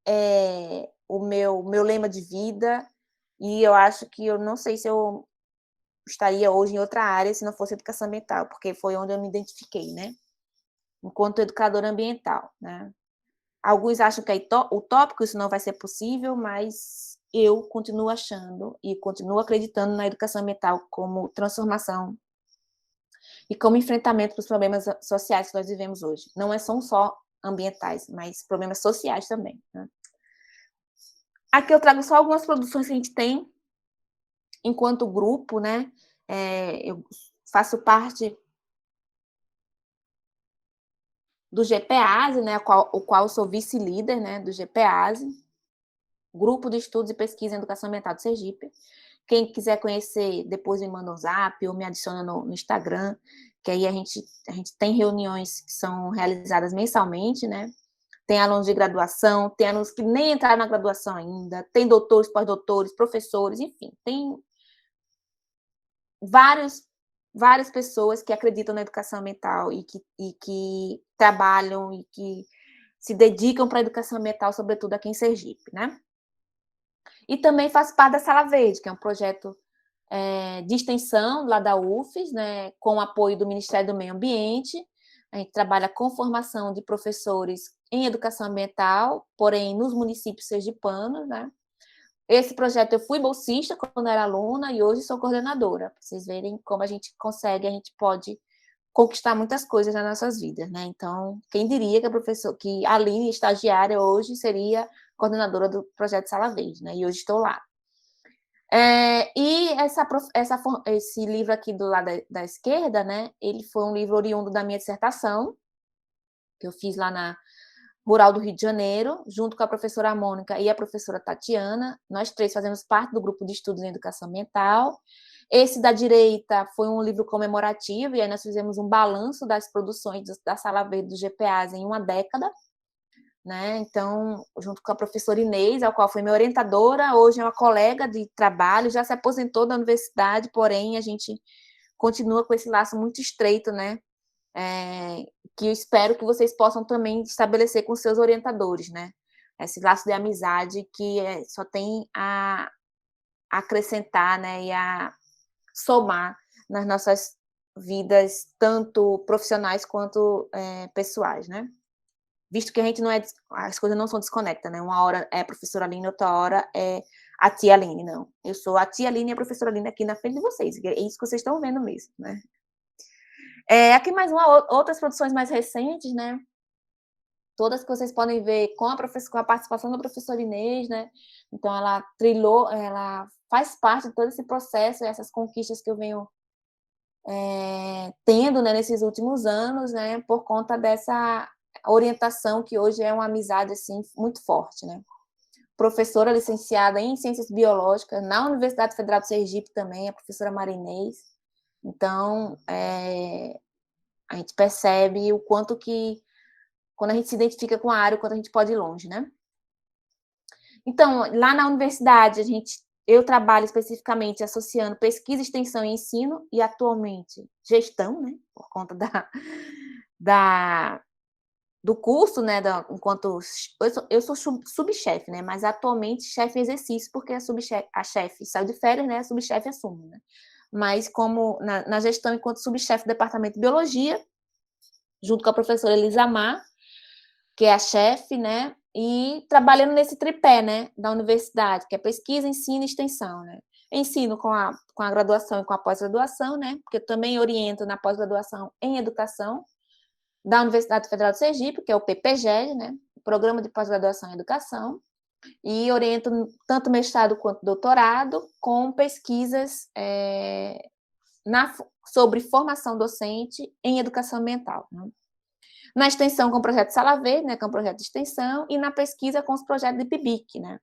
é o meu lema de vida, e eu acho que eu não sei se eu estaria hoje em outra área se não fosse educação ambiental, porque foi onde eu me identifiquei, né? Enquanto educadora ambiental, né? Alguns acham que é utópico, isso não vai ser possível, mas eu continuo achando e continuo acreditando na educação ambiental como transformação e como enfrentamento dos problemas sociais que nós vivemos hoje. Não são só ambientais, mas problemas sociais também, né? Aqui eu trago só algumas produções que a gente tem enquanto grupo, né? Eu faço parte do GPASE, né, o qual eu sou vice-líder, né, do GPASE, Grupo de Estudos e Pesquisa em Educação Ambiental de Sergipe. Quem quiser conhecer, depois me manda um zap ou me adiciona no Instagram, que aí a gente tem reuniões que são realizadas mensalmente, né? Tem alunos de graduação, tem alunos que nem entraram na graduação ainda, tem doutores, pós-doutores, professores, enfim, tem várias pessoas que acreditam na educação ambiental e que trabalham e que se dedicam para a educação ambiental, sobretudo aqui em Sergipe, né? E também faço parte da Sala Verde, que é um projeto de extensão lá da UFES, né, com o apoio do Ministério do Meio Ambiente. A gente trabalha com formação de professores em educação ambiental, porém nos municípios sergipanos, né? Esse projeto eu fui bolsista quando era aluna e hoje sou coordenadora, para vocês verem como a gente pode conquistar muitas coisas nas nossas vidas, né? Então, quem diria que a Aline, estagiária, hoje seria coordenadora do projeto Sala Verde, né? E hoje estou lá. E esse livro aqui do lado da esquerda, né? Ele foi um livro oriundo da minha dissertação, que eu fiz lá na Rural do Rio de Janeiro, junto com a professora Mônica e a professora Tatiana. Nós três fazemos parte do grupo de estudos em educação ambiental. Esse da direita foi um livro comemorativo, e aí nós fizemos um balanço das produções da Sala Verde do GPAs em uma década, né? Então, junto com a professora Inês, a qual foi minha orientadora, hoje é uma colega de trabalho, já se aposentou da universidade, porém a gente continua com esse laço muito estreito, né? Que eu espero que vocês possam também estabelecer com seus orientadores, né? Esse laço de amizade que só tem a acrescentar, né, e a somar nas nossas vidas, tanto profissionais quanto pessoais, né? Visto que a gente não é, as coisas não são desconectas, né? Uma hora é a professora Aline, outra hora é a tia Aline, não. Eu sou a tia Aline e a professora Aline aqui na frente de vocês, é isso que vocês estão vendo mesmo, né? Aqui mais outras produções mais recentes, né? Todas que vocês podem ver com a participação da professora Inês, né? Então, ela faz parte de todo esse processo, essas conquistas que eu venho tendo, né, nesses últimos anos, né? Por conta dessa orientação que hoje é uma amizade, assim, muito forte, né? Professora licenciada em Ciências Biológicas na Universidade Federal do Sergipe também, a professora Maria Inês. Então, a gente percebe o quanto que, quando a gente se identifica com a área, o quanto a gente pode ir longe, né? Então, lá na universidade, eu trabalho especificamente associando pesquisa, extensão e ensino, e atualmente gestão, né? Por conta do curso, né? Enquanto eu sou subchefe, né? Mas atualmente chefe em exercício, porque a chefe saiu de férias, né? A subchefe assume, né? Mas como na gestão, enquanto subchefe do departamento de biologia, junto com a professora Elisamar, que é a chefe, né? E trabalhando nesse tripé, né? Da universidade, que é pesquisa, ensino e extensão, né? Ensino com a graduação e com a pós-graduação, né? Porque eu também oriento na pós-graduação em educação da Universidade Federal do Sergipe, que é o PPGED, né? Programa de Pós-Graduação em Educação, e oriento tanto mestrado quanto doutorado com pesquisas sobre formação docente em educação ambiental, né? Na extensão com o projeto Sala Verde, né, que é um projeto de extensão, e na pesquisa com os projetos de PIBIC, né?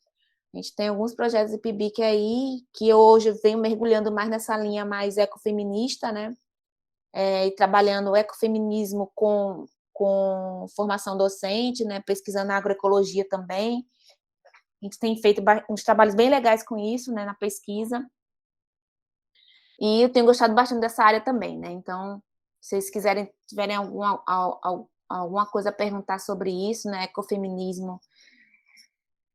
A gente tem alguns projetos de PIBIC aí, que hoje venho mergulhando mais nessa linha mais ecofeminista, né? E trabalhando o ecofeminismo com formação docente, né? Pesquisando agroecologia também. A gente tem feito uns trabalhos bem legais com isso, né, na pesquisa. E eu tenho gostado bastante dessa área também, né? Então, se vocês tiverem alguma coisa a perguntar sobre isso, né? Ecofeminismo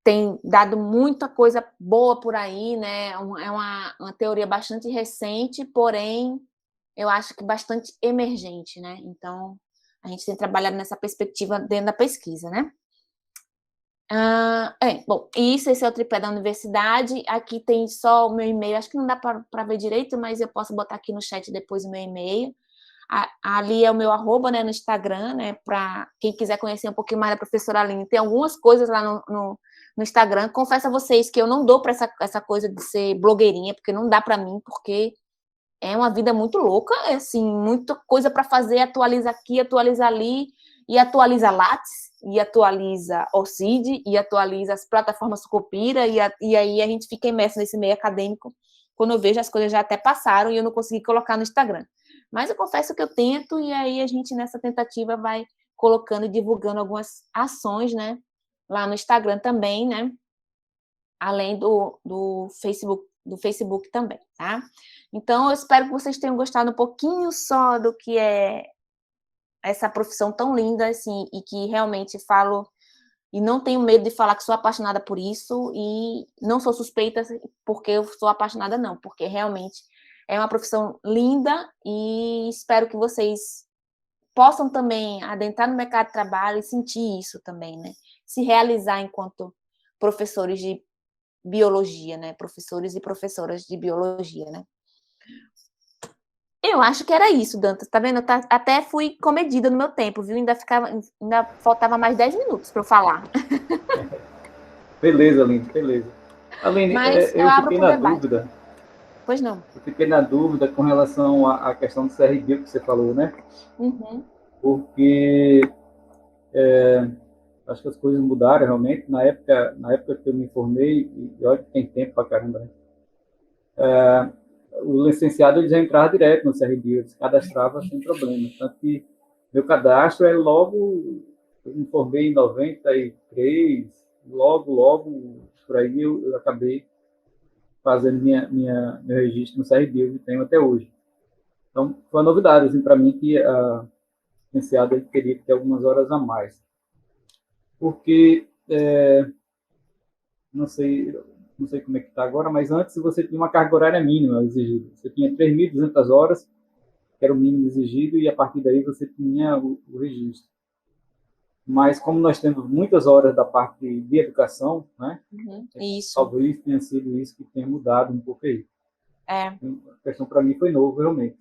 tem dado muita coisa boa por aí, né? É uma teoria bastante recente, porém, eu acho que bastante emergente, né? Então, a gente tem trabalhado nessa perspectiva dentro da pesquisa, né? Bom, esse é o tripé da universidade. Aqui tem só o meu e-mail, acho que não dá para ver direito, mas eu posso botar aqui no chat depois o meu e-mail. Ali é o meu @, né, no Instagram, né, para quem quiser conhecer um pouquinho mais da professora Aline. Tem algumas coisas lá no Instagram. Confesso a vocês que eu não dou para essa coisa de ser blogueirinha, porque não dá para mim, porque é uma vida muito louca, assim, muita coisa para fazer, atualiza aqui, atualiza ali, e atualiza Lattes, e atualiza OCID, e atualiza as plataformas Sucupira, e aí a gente fica imerso nesse meio acadêmico. Quando eu vejo, as coisas já até passaram e eu não consegui colocar no Instagram. Mas eu confesso que eu tento, e aí a gente, nessa tentativa, vai colocando e divulgando algumas ações, né, lá no Instagram também, né, além do Facebook também, tá? Então, eu espero que vocês tenham gostado um pouquinho só do que é essa profissão tão linda, assim, e que realmente falo, e não tenho medo de falar que sou apaixonada por isso, e não sou suspeita porque eu sou apaixonada, não, porque realmente é uma profissão linda, e espero que vocês possam também adentrar no mercado de trabalho e sentir isso também, né? Se realizar enquanto professores de biologia, né? Professores e professoras de biologia, né? Eu acho que era isso, Dantas. Tá vendo? Até fui comedida no meu tempo, viu? Ainda faltava mais 10 minutos para eu falar. Beleza, Aline, beleza. Aline, Mas eu eu abro fiquei para o na debate. dúvida. Pois não. Eu fiquei na dúvida com relação à questão do CRB que você falou, né? Uhum. Porque acho que as coisas mudaram realmente. Na época que eu me formei, e olha que tem tempo pra caramba, né? O licenciado ele já entrava direto no CRB, ele se cadastrava sem problema. Tanto que meu cadastro é logo, eu me formei em 93, logo, por aí eu acabei fazendo meu registro no CRB, que tenho até hoje. Então, foi uma novidade assim, para mim que a licenciada ele teria que ter algumas horas a mais. Porque, não sei, não sei como é que está agora, mas antes você tinha uma carga horária mínima exigida. Você tinha 3.200 horas, que era o mínimo exigido, e a partir daí você tinha o registro. Mas como nós temos muitas horas da parte de educação, né? Isso. Talvez tenha sido isso que tenha mudado um pouco aí. É. A questão para mim foi novo, realmente.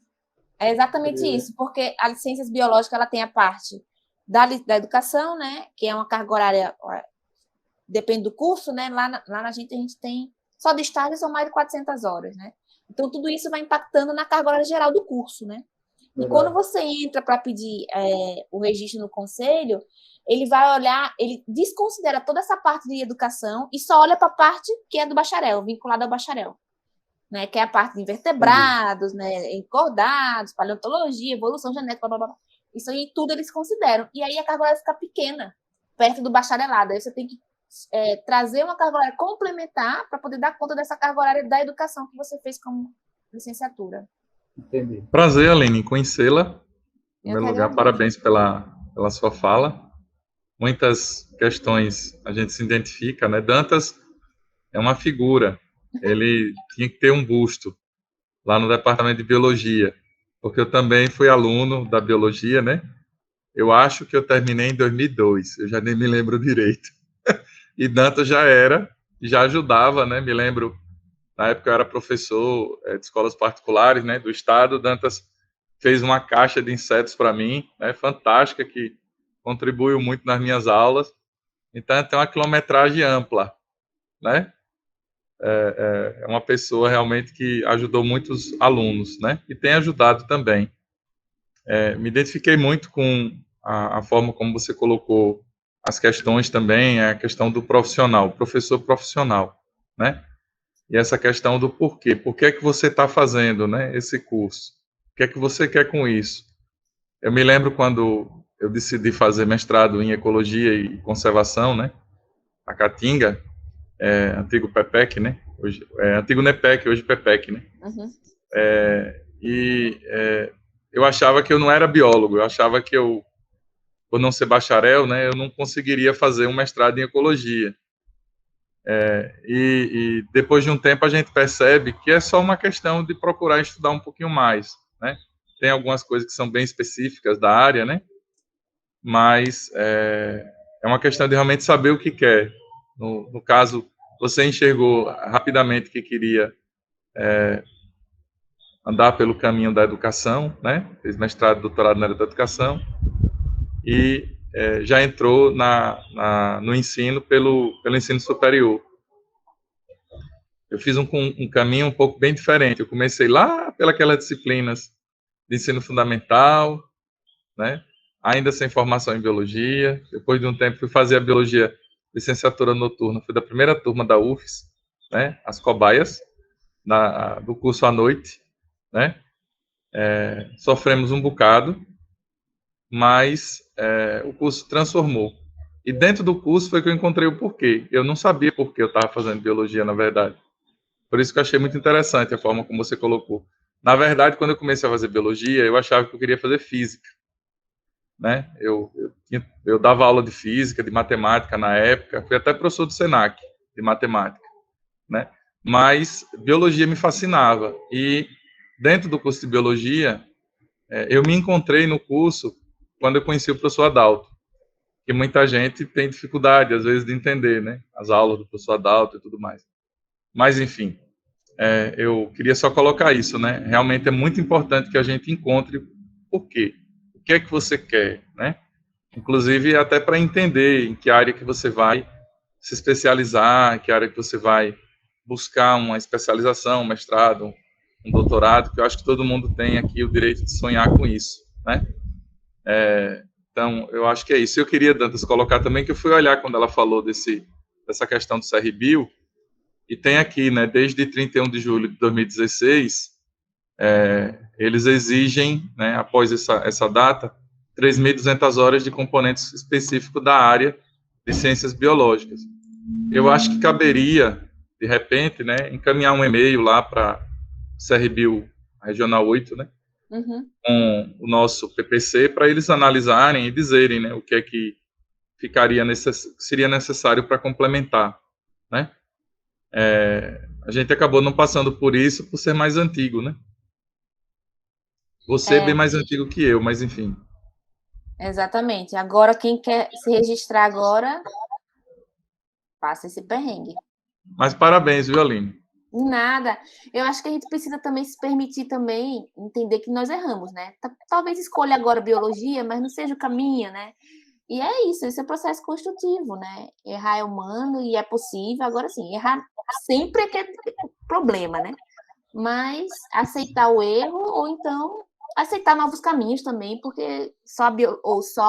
É exatamente isso, porque a ciências biológicas ela tem a parte da educação, né? Que é uma carga horária, depende do curso, né? Lá na gente, a gente tem, só de estágio são mais de 400 horas, né? Então, tudo isso vai impactando na carga horária geral do curso, né? E quando você entra para pedir o registro no conselho, ele vai olhar, ele desconsidera toda essa parte de educação e só olha para a parte que é do bacharel, vinculada ao bacharel, né? Que é a parte de invertebrados, né? Encordados, paleontologia, evolução genética, blá, blá, blá. Isso aí tudo eles consideram. E aí a carga horária fica pequena, perto do bacharelado. Aí você tem que trazer uma carga horária complementar para poder dar conta dessa carga horária da educação que você fez como licenciatura. Entendi. Prazer, Aline, em conhecê-la. Em primeiro lugar, parabéns pela sua fala. Muitas questões a gente se identifica, né? Dantas é uma figura. Ele tinha que ter um busto lá no departamento de biologia, porque eu também fui aluno da biologia, né? Eu acho que eu terminei em 2002, eu já nem me lembro direito. E Dantas já ajudava, né? Me lembro, na época eu era professor de escolas particulares, né, do estado. Dantas fez uma caixa de insetos para mim, né, fantástica, que contribuiu muito nas minhas aulas. Então, tem uma quilometragem ampla, né? É uma pessoa realmente que ajudou muitos alunos, né? E tem ajudado também. Me identifiquei muito com a forma como você colocou as questões também, a questão do profissional, professor profissional, né? E essa questão do porquê. Por que é que você está fazendo, né, esse curso? O que é que você quer com isso? Eu me lembro quando eu decidi fazer mestrado em Ecologia e Conservação, né? A Caatinga, antigo PEPEC, né? Hoje, antigo NEPEC, hoje PEPEC, né? Eu achava que eu não era biólogo, eu achava que eu, por não ser bacharel, né, eu não conseguiria fazer um mestrado em Ecologia. E depois de um tempo a gente percebe que é só uma questão de procurar estudar um pouquinho mais, né? Tem algumas coisas que são bem específicas da área, né? Mas é uma questão de realmente saber o que quer. No caso, você enxergou rapidamente que queria andar pelo caminho da educação, né? Fez mestrado, doutorado na área da educação e já entrou no ensino pelo ensino superior. Eu fiz um caminho um pouco bem diferente. Eu comecei lá pelas disciplinas de ensino fundamental, né? Ainda sem formação em biologia. Depois de um tempo fui fazer a biologia, licenciatura noturna. Fui da primeira turma da UFES, né? As cobaias do curso à noite, né? Sofremos um bocado, mas o curso transformou. E dentro do curso foi que eu encontrei o porquê. Eu não sabia por que eu estava fazendo biologia, na verdade. Por isso que eu achei muito interessante a forma como você colocou. Na verdade, quando eu comecei a fazer biologia, eu achava que eu queria fazer física, né? Eu dava aula de física, de matemática na época, fui até professor do Senac de matemática, né? Mas biologia me fascinava. E dentro do curso de biologia, eu me encontrei no curso quando eu conheci o professor Adalto, que muita gente tem dificuldade, às vezes, de entender, né? As aulas do professor Adalto e tudo mais. Mas, enfim, eu queria só colocar isso, né? Realmente é muito importante que a gente encontre por quê. O que é que você quer, né? Inclusive, até para entender em que área que você vai se especializar, em que área que você vai buscar uma especialização, um mestrado, um doutorado, que eu acho que todo mundo tem aqui o direito de sonhar com isso, né? Então, eu acho que é isso. Eu queria, Dantas, colocar também que eu fui olhar quando ela falou dessa questão do CRBio, e tem aqui, né, desde 31 de julho de 2016, eles exigem, né, após essa data, 3.200 horas de componentes específicos da área de ciências biológicas. Eu acho que caberia, de repente, né, encaminhar um e-mail lá para CRBio Regional 8, né, com o nosso PPC, para eles analisarem e dizerem, né, o que é que seria necessário para complementar, né? a gente acabou não passando por isso por ser mais antigo, né? Você é bem mais antigo que eu, mas enfim. Exatamente. Agora, quem quer se registrar agora, passa esse perrengue. Mas parabéns, viu, Aline? Nada. Eu acho que a gente precisa também se permitir também entender que nós erramos, né? Talvez escolha agora biologia, mas não seja o caminho, né? E é isso, esse é um processo construtivo, né? Errar é humano e é possível. Agora, sim, errar sempre é que é problema, né? Mas aceitar o erro ou então aceitar novos caminhos também, porque só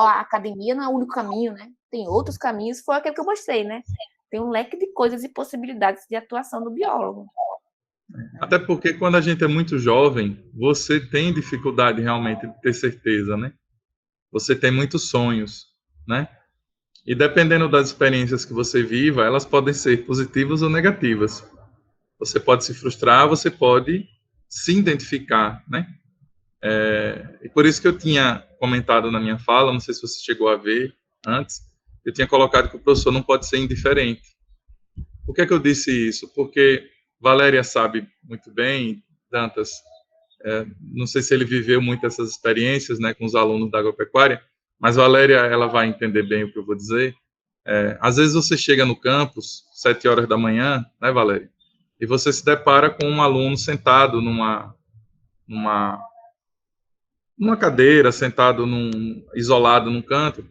a academia não é o único caminho, né? Tem outros caminhos, foi aquele que eu mostrei, né? Tem um leque de coisas e possibilidades de atuação do biólogo. Até porque quando a gente é muito jovem, você tem dificuldade realmente de ter certeza, né? Você tem muitos sonhos, né? E dependendo das experiências que você viva, elas podem ser positivas ou negativas. Você pode se frustrar, você pode se identificar, né? E por isso que eu tinha comentado na minha fala, não sei se você chegou a ver antes, eu tinha colocado que o professor não pode ser indiferente. Por que é que eu disse isso? Porque Valéria sabe muito bem, Dantas, não sei se ele viveu muito essas experiências, né, com os alunos da agropecuária, mas Valéria, ela vai entender bem o que eu vou dizer. Às vezes você chega no campus, 7 horas da manhã, né, Valéria, e você se depara com um aluno sentado numa cadeira, sentado isolado num canto,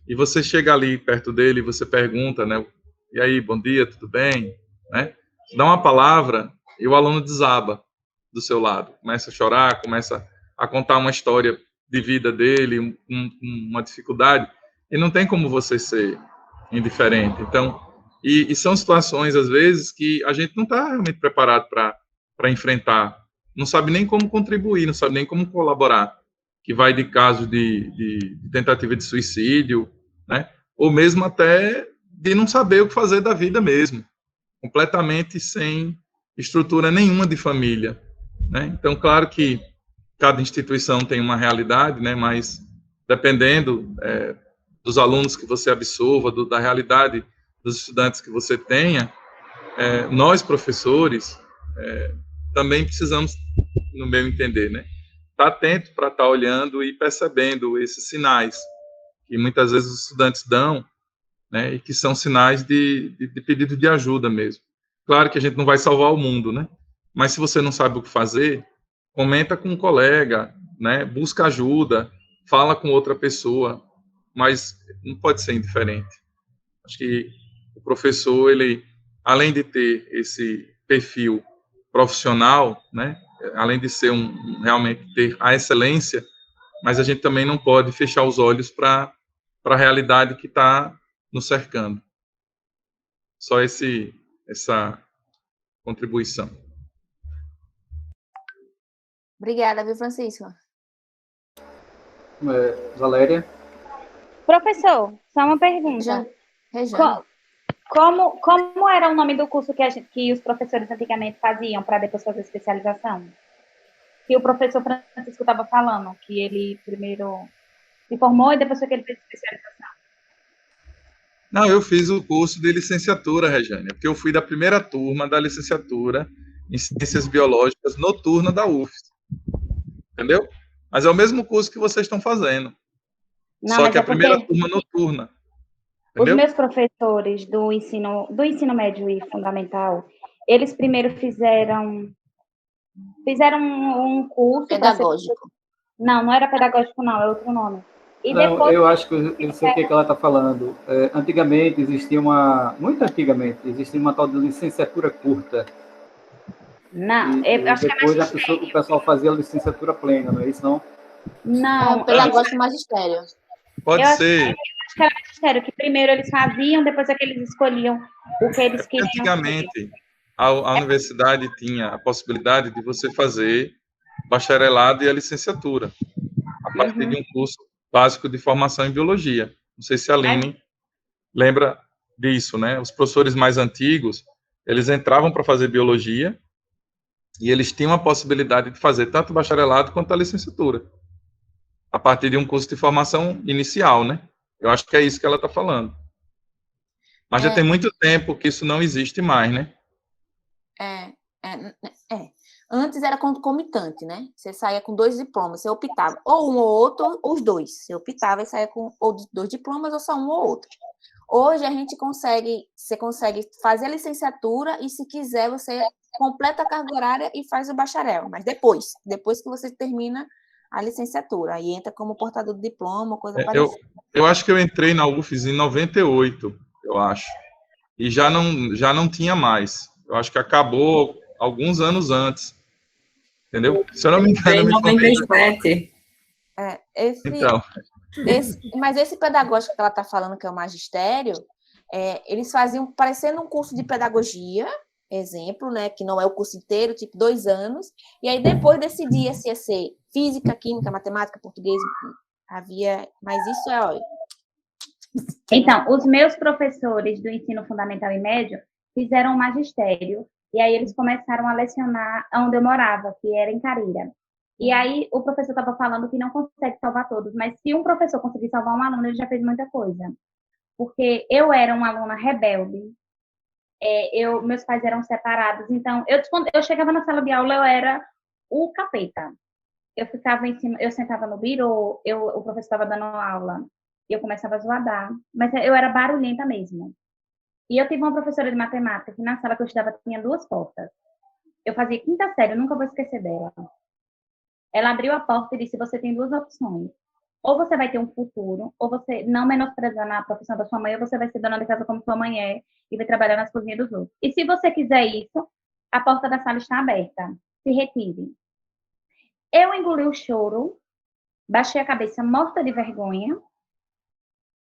e você chega ali perto dele e você pergunta, né, e aí, bom dia, tudo bem? Né? Dá uma palavra e o aluno desaba do seu lado, começa a chorar, começa a contar uma história de vida dele, uma dificuldade, e não tem como você ser indiferente. Então, e são situações, às vezes, que a gente não está realmente preparado para enfrentar, não sabe nem como contribuir, não sabe nem como colaborar, que vai de casos de tentativa de suicídio, né? Ou mesmo até de não saber o que fazer da vida mesmo, completamente sem estrutura nenhuma de família, né? Então, claro que cada instituição tem uma realidade, né? Mas dependendo dos alunos que você absorva, da realidade dos estudantes que você tenha, nós, professores, também precisamos, no meu entender, né? Estar atento para estar olhando e percebendo esses sinais que muitas vezes os estudantes dão, né, e que são sinais de pedido de ajuda mesmo. Claro que a gente não vai salvar o mundo, né? Mas se você não sabe o que fazer, comenta com um colega, né? Busca ajuda, fala com outra pessoa, mas não pode ser indiferente. Acho que o professor, ele, além de ter esse perfil profissional, né? Além de ser realmente ter a excelência, mas a gente também não pode fechar os olhos para a realidade que está nos cercando. Só essa contribuição. Obrigada, viu, Francisco? Valéria? Professor, só uma pergunta. Rejane. Como era o nome do curso que os professores antigamente faziam para depois fazer especialização? Que o professor Francisco estava falando, que ele primeiro se formou e depois foi que ele fez especialização. Não, eu fiz o curso de licenciatura, Rejane, porque eu fui da primeira turma da licenciatura em Ciências Biológicas noturna da UFS. Entendeu? Mas é o mesmo curso que vocês estão fazendo. Não, só que a primeira turma noturna. Entendeu? Os meus professores do ensino médio e fundamental, eles primeiro fizeram um curso pedagógico. Não era pedagógico, não, é outro nome. E não, depois, eu acho que eu sei o que ela está falando. Antigamente existia muito antigamente, existia uma tal de licenciatura curta. Não, eu acho depois que é o pessoal fazia a licenciatura plena, não é isso, não? Não. Pedagógico magistério. Pode ser. Acho que era magistério, que primeiro eles faziam, depois é que eles escolhiam o que eles queriam. Antigamente, a universidade tinha a possibilidade de você fazer bacharelado e a licenciatura, a partir de um curso básico de formação em biologia. Não sei se a Aline lembra disso, né? Os professores mais antigos, eles entravam para fazer biologia e eles tinham a possibilidade de fazer tanto o bacharelado quanto a licenciatura, a partir de um curso de formação inicial, né? Eu acho que é isso que ela está falando. Mas já tem muito tempo que isso não existe mais, né? Antes era concomitante, né? Você saía com 2 diplomas, você optava ou um ou outro, ou os dois. Você optava e saía com ou 2 diplomas ou só um ou outro. Hoje você consegue fazer a licenciatura e, se quiser, você completa a carga horária e faz o bacharel, mas depois que você termina a licenciatura, aí entra como portador de diploma, coisa parecida. Eu acho que eu entrei na UFES em 98, eu acho, e já não tinha mais. Eu acho que acabou alguns anos antes, entendeu? Se eu não me engano, Em 97. Então, Mas esse pedagógico que ela está falando, que é o magistério, eles faziam parecendo um curso de pedagogia, exemplo, né, que não é o curso inteiro, tipo 2 anos, e aí depois decidia se ia ser física, química, matemática, português, mas isso olha. Então, os meus professores do ensino fundamental e médio fizeram magistério, e aí eles começaram a lecionar onde eu morava, que era em Careira. E aí o professor estava falando que não consegue salvar todos, mas se um professor conseguir salvar um aluno, ele já fez muita coisa. Porque eu era uma aluna rebelde, meus pais eram separados, então quando eu chegava na sala de aula, eu era o capeta. Eu ficava em cima, eu sentava no birô, o professor estava dando aula, e eu começava a zoadar, mas eu era barulhenta mesmo. E eu tive uma professora de matemática que na sala que eu estudava tinha 2 portas. Eu fazia 5ª série, eu nunca vou esquecer dela. Ela abriu a porta e disse: você tem 2 opções. Ou você vai ter um futuro, ou você, não menosprezando a profissão da sua mãe, ou você vai ser dona de casa como sua mãe é e vai trabalhar nas cozinhas dos outros. E se você quiser isso, a porta da sala está aberta. Se retire. Eu engoli o choro, baixei a cabeça morta de vergonha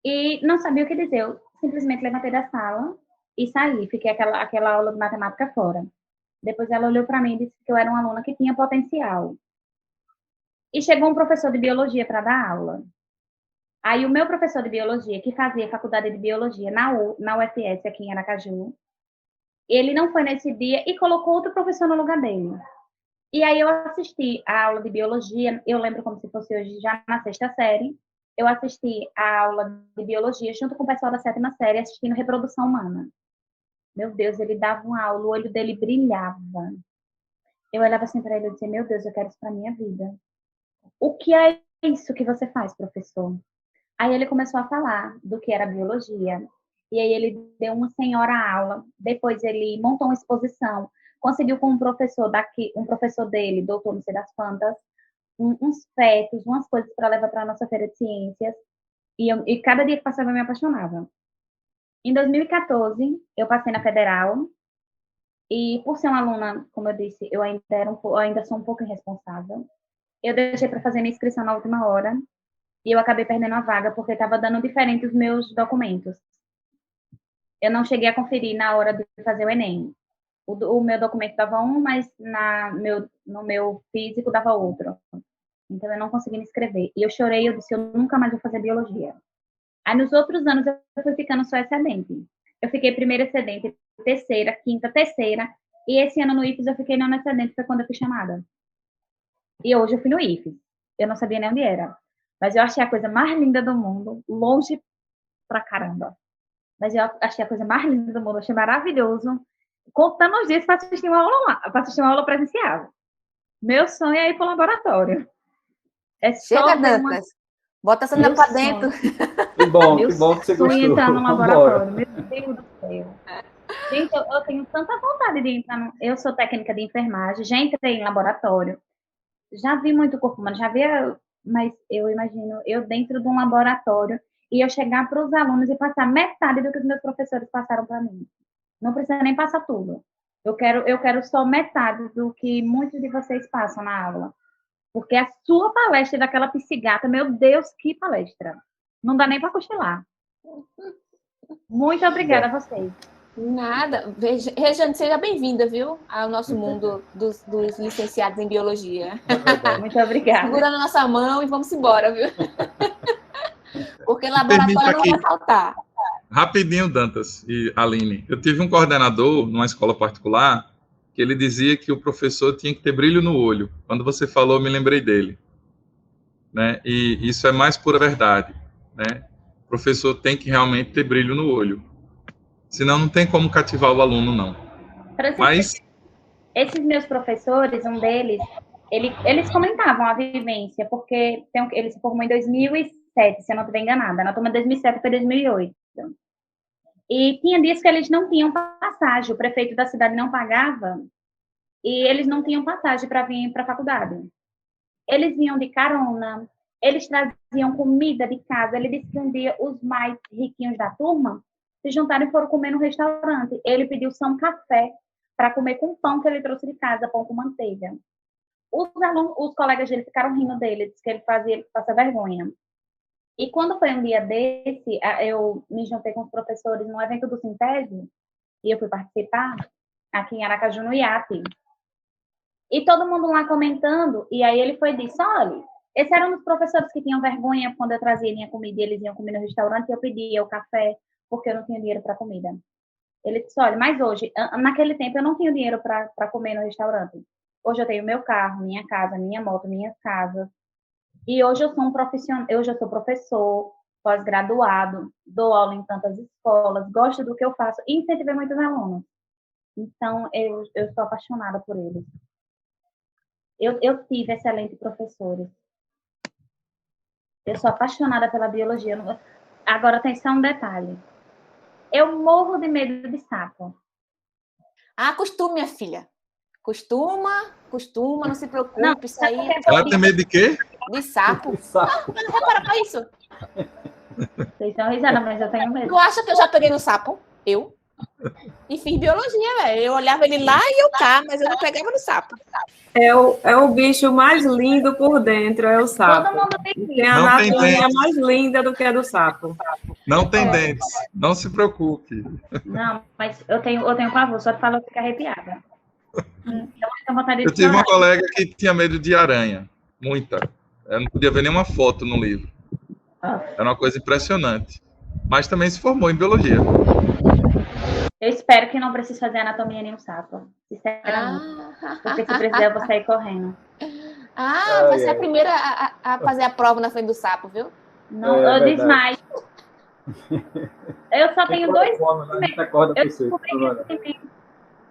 e não sabia o que dizer. Eu simplesmente levantei da sala e saí. Fiquei aquela aula de matemática fora. Depois ela olhou para mim e disse que eu era uma aluna que tinha potencial. E chegou um professor de biologia para dar aula. Aí o meu professor de biologia, que fazia faculdade de biologia na UFS, aqui em Aracaju, ele não foi nesse dia e colocou outro professor no lugar dele. E aí eu assisti a aula de biologia, eu lembro como se fosse hoje, já na 6ª série, eu assisti a aula de biologia junto com o pessoal da 7ª série, assistindo reprodução humana. Meu Deus, ele dava uma aula, o olho dele brilhava. Eu olhava assim para ele e dizia: meu Deus, eu quero isso para minha vida. O que é isso que você faz, professor? Aí ele começou a falar do que era biologia. E aí ele deu uma senhora aula. Depois ele montou uma exposição. Conseguiu com um professor dele, doutor não sei das quantas, uns fetos, umas coisas para levar para a nossa feira de ciências. E cada dia que passava eu me apaixonava. Em 2014, eu passei na Federal. E por ser uma aluna, como eu disse, eu ainda sou um pouco irresponsável. Eu deixei para fazer minha inscrição na última hora e eu acabei perdendo a vaga porque estava dando diferente os meus documentos. Eu não cheguei a conferir na hora de fazer o Enem. O meu documento dava um, mas no meu físico dava outro. Então eu não consegui me inscrever. E eu chorei, eu disse: eu nunca mais vou fazer biologia. Aí nos outros anos eu fui ficando só excedente. Eu fiquei primeira excedente, 3ª, 5ª, 3ª. E esse ano no IFES eu fiquei não excedente, foi quando eu fui chamada. E hoje eu fui no IFES. Eu não sabia nem onde era. Mas eu achei a coisa mais linda do mundo, longe pra caramba. Mas eu achei a coisa mais linda do mundo, achei maravilhoso. Contando os dias para assistir uma aula lá, para assistir uma aula presencial. Meu sonho é ir para o laboratório. Chega, Dantas. Bota essa mulher para dentro. Que bom que você gostou. Sonho entrar no laboratório. Meu Deus do céu. Gente, eu tenho tanta vontade de entrar. Eu sou técnica de enfermagem, já entrei em laboratório. Já vi muito corpo humano, mas eu imagino eu dentro de um laboratório e eu chegar para os alunos e passar metade do que os meus professores passaram para mim. Não precisa nem passar tudo. Eu quero só metade do que muitos de vocês passam na aula. Porque a sua palestra daquela psicigata, meu Deus, que palestra. Não dá nem para cochilar. Muito obrigada a vocês. Nada. Rejane, seja bem-vinda, viu? Ao nosso mundo dos licenciados em biologia. Muito obrigada. Segura na nossa mão e vamos embora, viu? Porque laboratório não vai faltar. Rapidinho, Dantas e Aline. Eu tive um coordenador numa escola particular que ele dizia que o professor tinha que ter brilho no olho. Quando você falou, eu me lembrei dele. Né? E isso é mais pura verdade. Né? O professor tem que realmente ter brilho no olho. Senão não tem como cativar o aluno, não. esses meus professores, um deles, eles comentavam a vivência, porque ele se formou em 2007, se eu não estiver enganada. Na turma de 2007 foi 2008. E tinha dias que eles não tinham passagem, o prefeito da cidade não pagava, e eles não tinham passagem para vir para a faculdade. Eles vinham de carona, eles traziam comida de casa. Ele disse que um dia os mais riquinhos da turma se juntaram e foram comer no restaurante. Ele pediu só um café para comer com pão que ele trouxe de casa, pão com manteiga. Os colegas dele ficaram rindo dele, disse que ele fazia ele passar vergonha. E quando foi um dia desse, eu me juntei com os professores no evento do Sintese, e eu fui participar aqui em Aracaju, no IAP. E todo mundo lá comentando, e aí ele foi e disse, olha, esses eram os professores que tinham vergonha quando eu trazia minha comida, e eles iam comer no restaurante, e eu pedia o café, porque eu não tinha dinheiro para comida. Ele disse, olha, mas hoje, naquele tempo eu não tinha dinheiro para comer no restaurante. Hoje eu tenho meu carro, minha casa, minha moto, minhas casas. E hoje eu sou um profissional, hoje eu sou professor, pós-graduado, dou aula em tantas escolas, gosto do que eu faço e incentivei muitos alunos. Então, eu sou apaixonada por eles. Eu tive excelentes professores. Eu sou apaixonada pela biologia. Agora, tem só um detalhe. Eu morro de medo de sapo. Ah, costume, minha filha. Costuma, não se preocupe, não, isso aí... Ela tem medo de quê? De sapo. De sapo. Não repara pra isso. Vocês estão risada, mas eu tenho medo. Tu acha que eu já peguei no sapo? Eu? E fiz biologia, velho. Eu olhava ele lá e eu cá, mas eu não pegava no sapo. É o bicho mais lindo por dentro, é o sapo. Todo mundo tem que tem a anatomia mais linda do que a do sapo. Não tem dentes, não se preocupe. Não, mas eu tenho pavor, só de falar eu fico arrepiada. Eu tive uma colega que tinha medo de aranha, muita. Eu não podia ver nenhuma foto no livro. Era uma coisa impressionante. Mas também se formou em biologia. Eu espero que não precise fazer anatomia nem um sapo. Sinceramente. Porque se precisar, eu vou sair correndo. Vai ser a primeira a fazer a prova na frente do sapo, viu? Não, eu desmaio. Eu só tenho dois medos.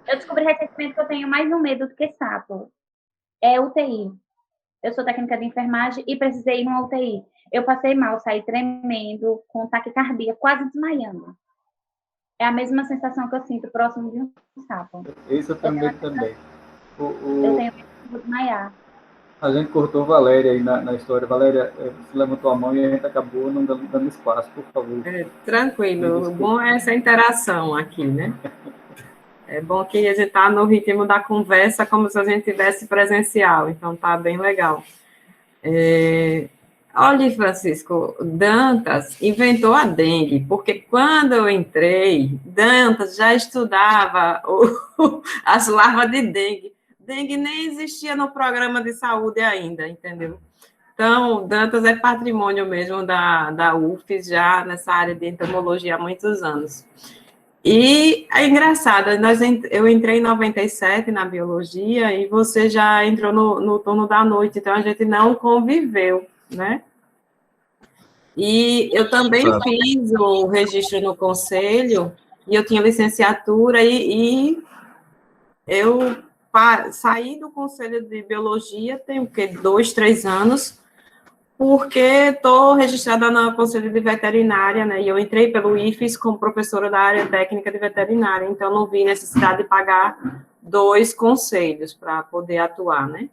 Eu descobri recentemente que eu tenho mais um medo do que sapo. É UTI. Eu sou técnica de enfermagem e precisei ir numa UTI. Eu passei mal, saí tremendo, com taquicardia, quase desmaiando. É a mesma sensação que eu sinto próximo de um sapo. Isso eu tenho medo também. Eu tenho medo de desmaiar. A gente cortou Valéria aí na história. Valéria, você levantou a mão e a gente acabou não dando espaço, por favor. Tranquilo. O bom é essa interação aqui, né? É bom que a gente está no ritmo da conversa como se a gente tivesse presencial, então tá bem legal. Olha, Francisco, Dantas inventou a dengue, porque quando eu entrei, Dantas já estudava as larvas de dengue. Dengue nem existia no programa de saúde ainda, entendeu? Então, Dantas é patrimônio mesmo da UFES, já nessa área de entomologia há muitos anos. E é engraçado, eu entrei em 97 na biologia e você já entrou no turno da noite, então a gente não conviveu, né? E eu também fiz o registro no conselho, e eu tinha licenciatura, e eu saí do conselho de biologia, tem o quê? 2, 3 anos, porque estou registrada no Conselho de Veterinária, né, e eu entrei pelo IFES como professora da área técnica de veterinária, então não vi necessidade de pagar 2 conselhos para poder atuar, né.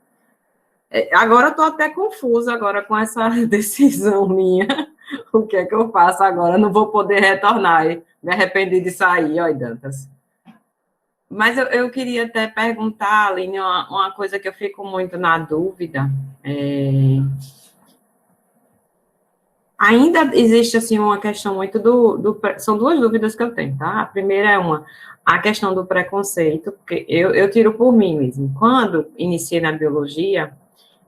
Agora estou até confusa agora com essa decisão minha, o que é que eu faço agora? Não vou poder retornar, me arrependi de sair, olha, Dantas. Mas eu queria até perguntar, Aline, uma coisa que eu fico muito na dúvida, ainda existe, assim, uma questão muito são 2 dúvidas que eu tenho, tá? A primeira é a questão do preconceito, porque eu tiro por mim mesmo. Quando iniciei na biologia,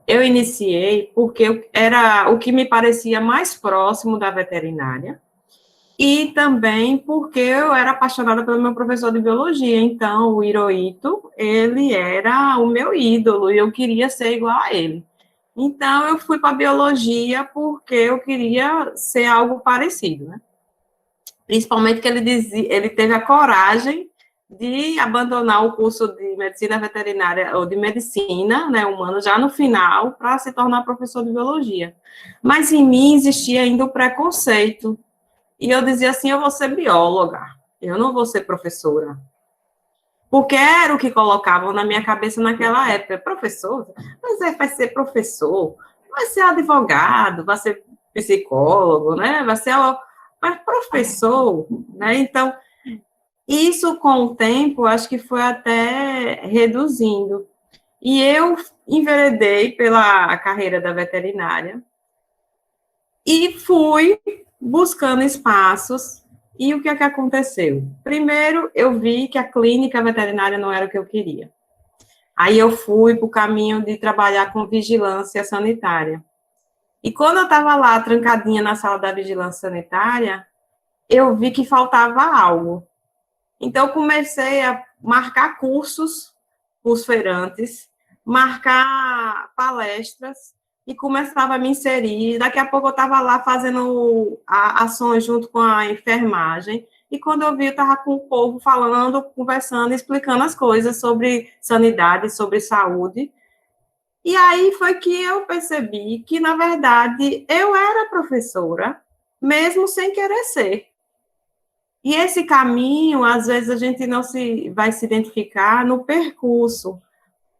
eu iniciei porque era o que me parecia mais próximo da veterinária, e também porque eu era apaixonada pelo meu professor de biologia, então o Hirohito, ele era o meu ídolo, e eu queria ser igual a ele. Então, eu fui para a biologia porque eu queria ser algo parecido, né? Principalmente que ele teve a coragem de abandonar o curso de medicina veterinária ou de medicina, né, humana, já no final, para se tornar professor de biologia. Mas em mim existia ainda o preconceito. E eu dizia assim, eu vou ser bióloga, eu não vou ser professora. Porque era o que colocavam na minha cabeça naquela época. Professor? Mas vai ser professor, vai ser advogado, vai ser psicólogo, né? Vai ser... Mas professor, né? Então, isso com o tempo, acho que foi até reduzindo. E eu enveredei pela carreira da veterinária e fui buscando espaços. E o que é que aconteceu? Primeiro, eu vi que a clínica veterinária não era o que eu queria. Aí eu fui para o caminho de trabalhar com vigilância sanitária. E quando eu estava lá, trancadinha na sala da vigilância sanitária, eu vi que faltava algo. Então, eu comecei a marcar cursos para os feirantes, marcar palestras, e começava a me inserir. Daqui a pouco eu estava lá fazendo ações junto com a enfermagem, e quando eu vi, eu estava com o povo falando, conversando, explicando as coisas sobre sanidade, sobre saúde. E aí foi que eu percebi que, na verdade, eu era professora, mesmo sem querer ser. E esse caminho, às vezes, a gente não vai se identificar no percurso.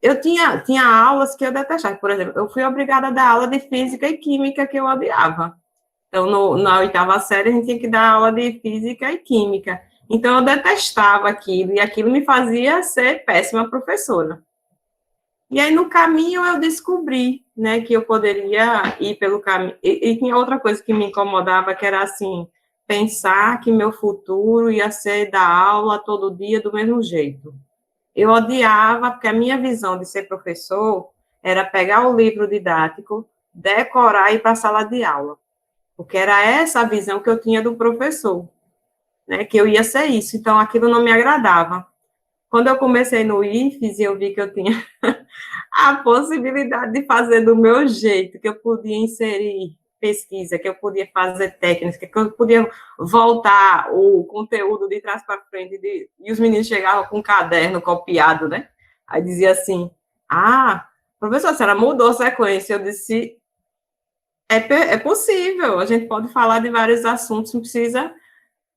Eu tinha aulas que eu detestava. Por exemplo, eu fui obrigada a dar aula de física e química que eu odiava. Então, na 8ª série, a gente tinha que dar aula de física e química. Então, eu detestava aquilo, e aquilo me fazia ser péssima professora. E aí, no caminho, eu descobri, né, que eu poderia ir pelo caminho. E tinha outra coisa que me incomodava, que era assim, pensar que meu futuro ia ser dar aula todo dia do mesmo jeito. Eu odiava, porque a minha visão de ser professor era pegar o livro didático, decorar e ir para a sala de aula. Porque era essa a visão que eu tinha do professor, né, que eu ia ser isso. Então, aquilo não me agradava. Quando eu comecei no IFES, eu vi que eu tinha a possibilidade de fazer do meu jeito, que eu podia inserir pesquisa, que eu podia fazer técnica, que eu podia voltar o conteúdo de trás para frente, e os meninos chegavam com um caderno copiado, né? Aí dizia assim, professora, a senhora mudou a sequência. Eu disse, é possível, a gente pode falar de vários assuntos, não precisa...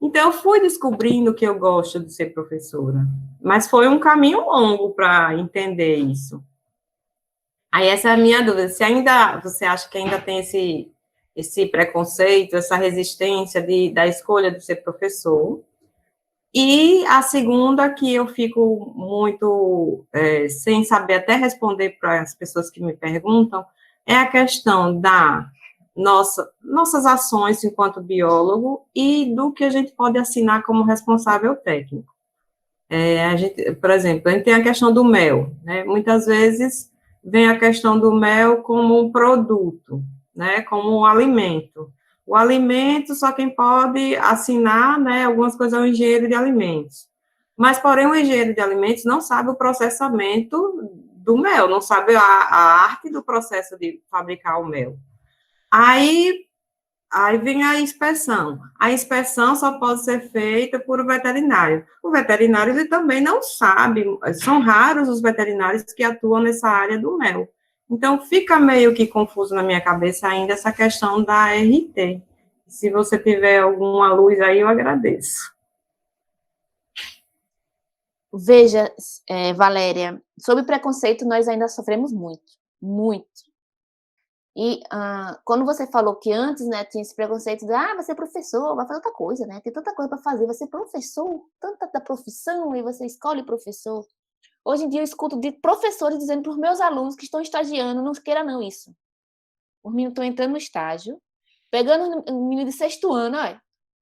Então, eu fui descobrindo que eu gosto de ser professora, mas foi um caminho longo para entender isso. Aí essa é a minha dúvida, se ainda você acha que ainda tem esse preconceito, essa resistência da escolha de ser professor. E a segunda, que eu fico muito sem saber até responder para as pessoas que me perguntam, é a questão da nossas ações enquanto biólogo e do que a gente pode assinar como responsável técnico. Por exemplo, a gente tem a questão do mel, né? Muitas vezes vem a questão do mel como um produto, né? Como um alimento. O alimento, só quem pode assinar, né, algumas coisas é o engenheiro de alimentos. Mas, porém, o engenheiro de alimentos não sabe o processamento do mel, não sabe a arte do processo de fabricar o mel. Aí vem a inspeção. A inspeção só pode ser feita por um veterinário. O veterinário, ele também não sabe, são raros os veterinários que atuam nessa área do mel. Então, fica meio que confuso na minha cabeça ainda essa questão da RT. Se você tiver alguma luz aí, eu agradeço. Veja, Valéria, sobre preconceito nós ainda sofremos muito, muito. E quando você falou que antes, né, tinha esse preconceito de, vai ser professor, vai fazer outra coisa, né? Tem tanta coisa para fazer, vai ser professor, tanta da profissão, e você escolhe professor. Hoje em dia eu escuto de professores dizendo para os meus alunos que estão estagiando, não queira não isso. Os meninos estão entrando no estágio, pegando o menino de 6º ano, olha,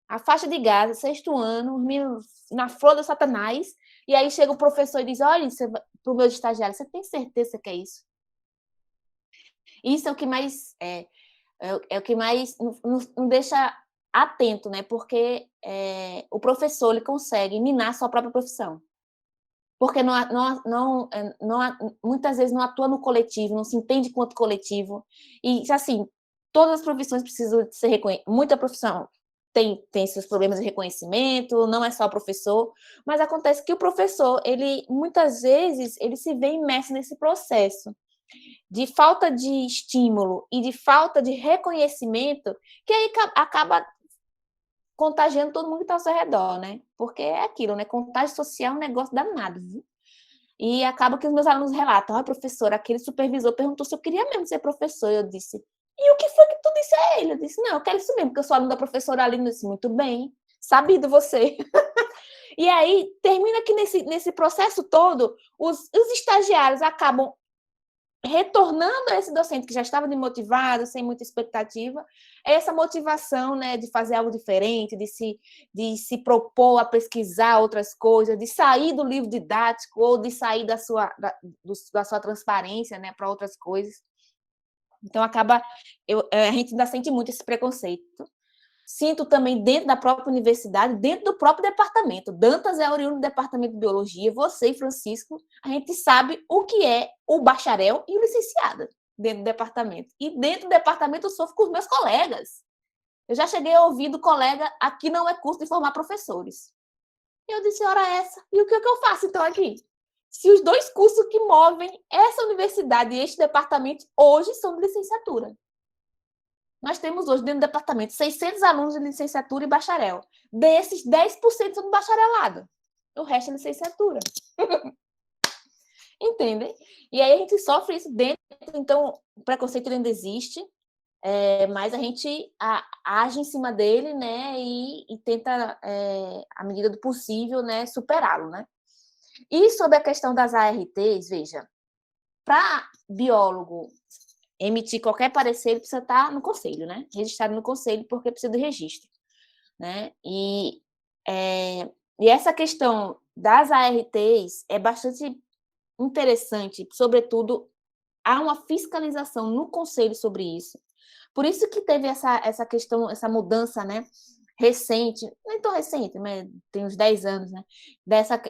a faixa de gás, 6º ano, os meninos na flor do satanás, e aí chega o professor e diz, olha, para o meu estagiário, você tem certeza que é isso? Isso é o que mais o que mais nos deixa atento, né? Porque o professor ele consegue minar sua própria profissão, porque muitas vezes não atua no coletivo, não se entende quanto coletivo, e assim todas as profissões precisam ser reconhecidas. Muita profissão tem seus problemas de reconhecimento, não é só o professor, mas acontece que o professor, ele muitas vezes, ele se vê imerso nesse processo de falta de estímulo e de falta de reconhecimento, que aí acaba contagiando todo mundo que está ao seu redor, né? Porque é aquilo, né? Contágio social é um negócio danado, viu? E acaba que os meus alunos relatam, ó, professora, aquele supervisor perguntou se eu queria mesmo ser professor, eu disse, e o que foi que tu disse a ele? Eu disse, não, eu quero isso mesmo, porque eu sou aluna da professora Aline. Eu disse, muito bem, sabido você. E aí, termina que nesse processo todo, os estagiários acabam retornando a esse docente que já estava desmotivado, sem muita expectativa, essa motivação, né, de fazer algo diferente, de se propor a pesquisar outras coisas, de sair do livro didático ou de sair da sua transparência, né, para outras coisas. Então, a gente ainda sente muito esse preconceito. Sinto também dentro da própria universidade, dentro do próprio departamento. Dantas é oriundo do departamento de biologia, você e Francisco, a gente sabe o que é o bacharel e o licenciado dentro do departamento. E dentro do departamento eu sofro com os meus colegas. Eu já cheguei a ouvir do colega, aqui não é curso de formar professores. E eu disse, ora essa, e o que eu faço então aqui? Se os dois cursos que movem essa universidade e este departamento hoje são de licenciatura. Nós temos hoje, dentro do departamento, 600 alunos de licenciatura e bacharel. Desses, 10% são do bacharelado. O resto é licenciatura. Entendem? E aí a gente sofre isso dentro. Então, o preconceito ainda existe, mas a gente age em cima dele, né? E tenta, à medida do possível, né, superá-lo, né? E sobre a questão das ARTs, veja, para biólogo emitir qualquer parecer, ele precisa estar no conselho, né? Registrado no conselho, porque precisa de registro, né? E essa questão das ARTs é bastante interessante, sobretudo, há uma fiscalização no conselho sobre isso. Por isso que teve essa questão, essa mudança, né? Recente, nem tão recente, mas tem uns 10 anos, né?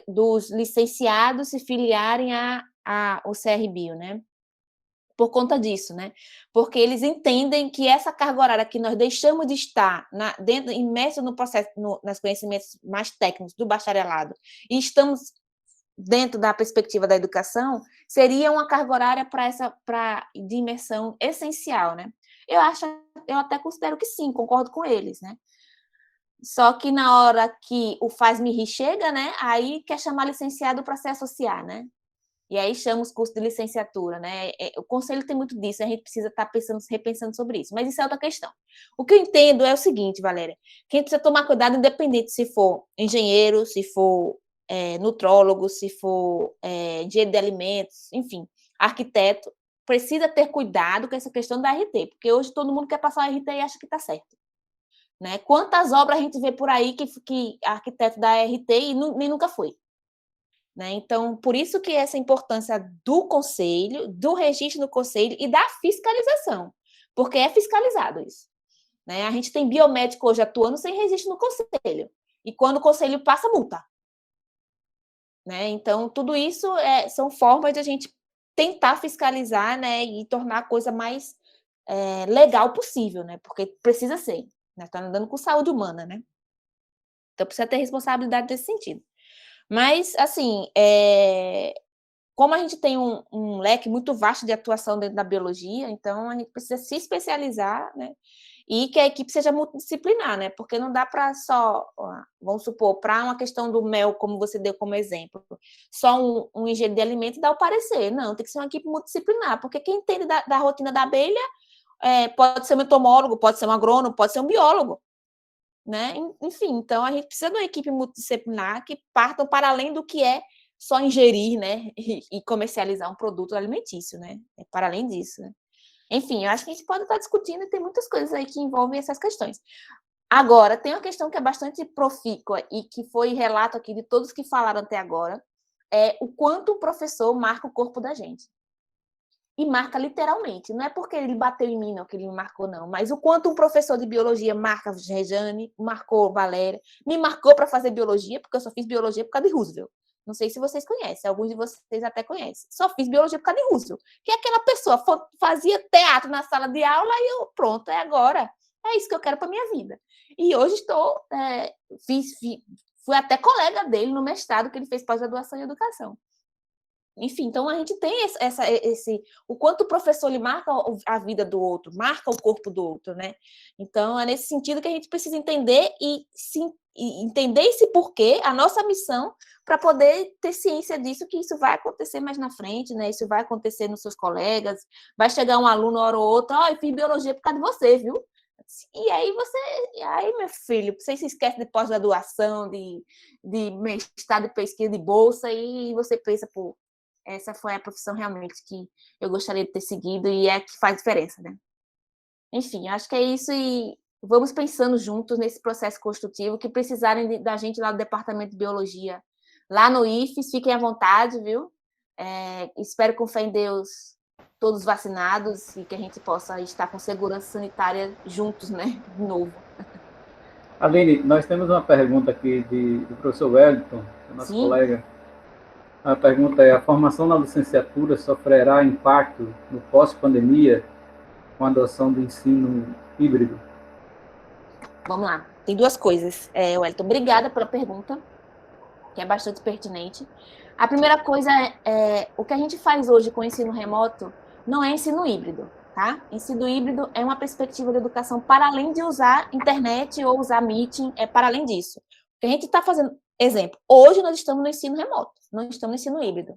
Dos licenciados se filiarem ao CRBio, né? Por conta disso, né? Porque eles entendem que essa carga horária que nós deixamos de estar imerso no processo, nos conhecimentos mais técnicos do bacharelado, e estamos dentro da perspectiva da educação, seria uma carga horária de imersão essencial, né? Eu até considero que sim, concordo com eles, né? Só que na hora que o faz-me rir chega, né? Aí quer chamar licenciado para se associar, né? E aí chama os cursos de licenciatura, né? O conselho tem muito disso, a gente precisa estar repensando sobre isso. Mas isso é outra questão. O que eu entendo é o seguinte, Valéria, que a gente precisa tomar cuidado, independente se for engenheiro, se for nutrólogo, se for engenheiro de alimentos, enfim, arquiteto, precisa ter cuidado com essa questão da RT, porque hoje todo mundo quer passar a RT e acha que está certo. Né? Quantas obras a gente vê por aí que arquiteto da RT e nem nunca foi? Né? Então, por isso que essa importância do conselho, do registro no conselho e da fiscalização, porque é fiscalizado isso. Né? A gente tem biomédico hoje atuando sem registro no conselho, e quando o conselho passa, multa. Né? Então, tudo isso são formas de a gente tentar fiscalizar, né, e tornar a coisa mais legal possível, né? Porque precisa ser. Nós estamos andando com saúde humana, né? Então, precisa ter responsabilidade nesse sentido. Mas, assim, como a gente tem um leque muito vasto de atuação dentro da biologia, então a gente precisa se especializar, né? E que a equipe seja multidisciplinar, né? Porque não dá para só, vamos supor, para uma questão do mel, como você deu como exemplo, só um engenheiro de alimentos dá o parecer. Não, tem que ser uma equipe multidisciplinar, porque quem entende da rotina da abelha pode ser um entomólogo, pode ser um agrônomo, pode ser um biólogo. Né? Enfim, então a gente precisa de uma equipe multidisciplinar que partam para além do que é só ingerir, né, e comercializar um produto alimentício, né? Para além disso, né? Enfim, eu acho que a gente pode estar discutindo e tem muitas coisas aí que envolvem essas questões. Agora, tem uma questão que é bastante profícua e que foi relato aqui de todos que falaram até agora, o quanto o professor marca o corpo da gente. E marca literalmente. Não é porque ele bateu em mim, não, que ele me marcou, não. Mas o quanto um professor de biologia marca Rejane, marcou Valéria, me marcou para fazer biologia, porque eu só fiz biologia por causa de Roosevelt. Não sei se vocês conhecem, alguns de vocês até conhecem. Só fiz biologia por causa de Roosevelt. Que é aquela pessoa fazia teatro na sala de aula e eu, pronto, é agora. é isso que eu quero para minha vida. E hoje fui até colega dele no mestrado, que ele fez pós-graduação em educação. Enfim, então a gente tem o quanto o professor ele marca a vida do outro, marca o corpo do outro, né? Então é nesse sentido que a gente precisa entender e entender esse porquê, a nossa missão, para poder ter ciência disso, que isso vai acontecer mais na frente, né? Isso vai acontecer nos seus colegas, vai chegar um aluno hora ou outra, eu fiz biologia por causa de você, viu? E aí, meu filho, você se esquece de pós-graduação, de mestrado de pesquisa de bolsa, e você pensa, pô, essa foi a profissão realmente que eu gostaria de ter seguido e é que faz diferença, né? Enfim, acho que é isso e vamos pensando juntos nesse processo construtivo. Que precisarem da gente lá do Departamento de Biologia, lá no IFES, fiquem à vontade, viu? Espero com fé em Deus todos vacinados e que a gente possa estar com segurança sanitária juntos, né? De novo. Aline, nós temos uma pergunta aqui do professor Wellington, nosso Sim? colega. A pergunta é: a formação na licenciatura sofrerá impacto no pós-pandemia com a adoção do ensino híbrido? Vamos lá. Tem duas coisas. Wellington, obrigada pela pergunta, que é bastante pertinente. A primeira coisa o que a gente faz hoje com o ensino remoto não é ensino híbrido, tá? Ensino híbrido é uma perspectiva de educação para além de usar internet ou usar meeting, é para além disso. O que a gente está fazendo, exemplo, hoje nós estamos no ensino remoto, não estamos no ensino híbrido.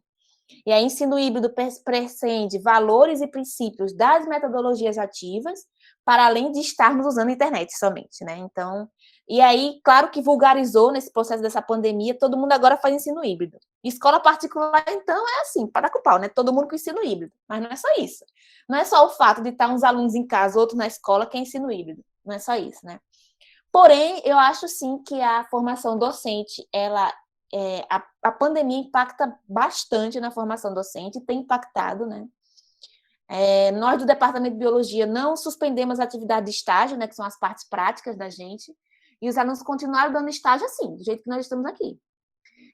E aí, ensino híbrido prescinde valores e princípios das metodologias ativas, para além de estarmos usando a internet somente, né? Então, e aí, claro que vulgarizou nesse processo dessa pandemia, todo mundo agora faz ensino híbrido. Escola particular, então, é assim, para com pau, né? Todo mundo com ensino híbrido. Mas não é só isso. Não é só o fato de estar uns alunos em casa, outros na escola, que é ensino híbrido. Não é só isso, né? Porém, eu acho, sim, que a formação docente, a pandemia impacta bastante na formação docente, tem impactado, né? Nós do Departamento de Biologia não suspendemos a atividade de estágio, né, que são as partes práticas da gente, e os alunos continuaram dando estágio assim, do jeito que nós estamos aqui.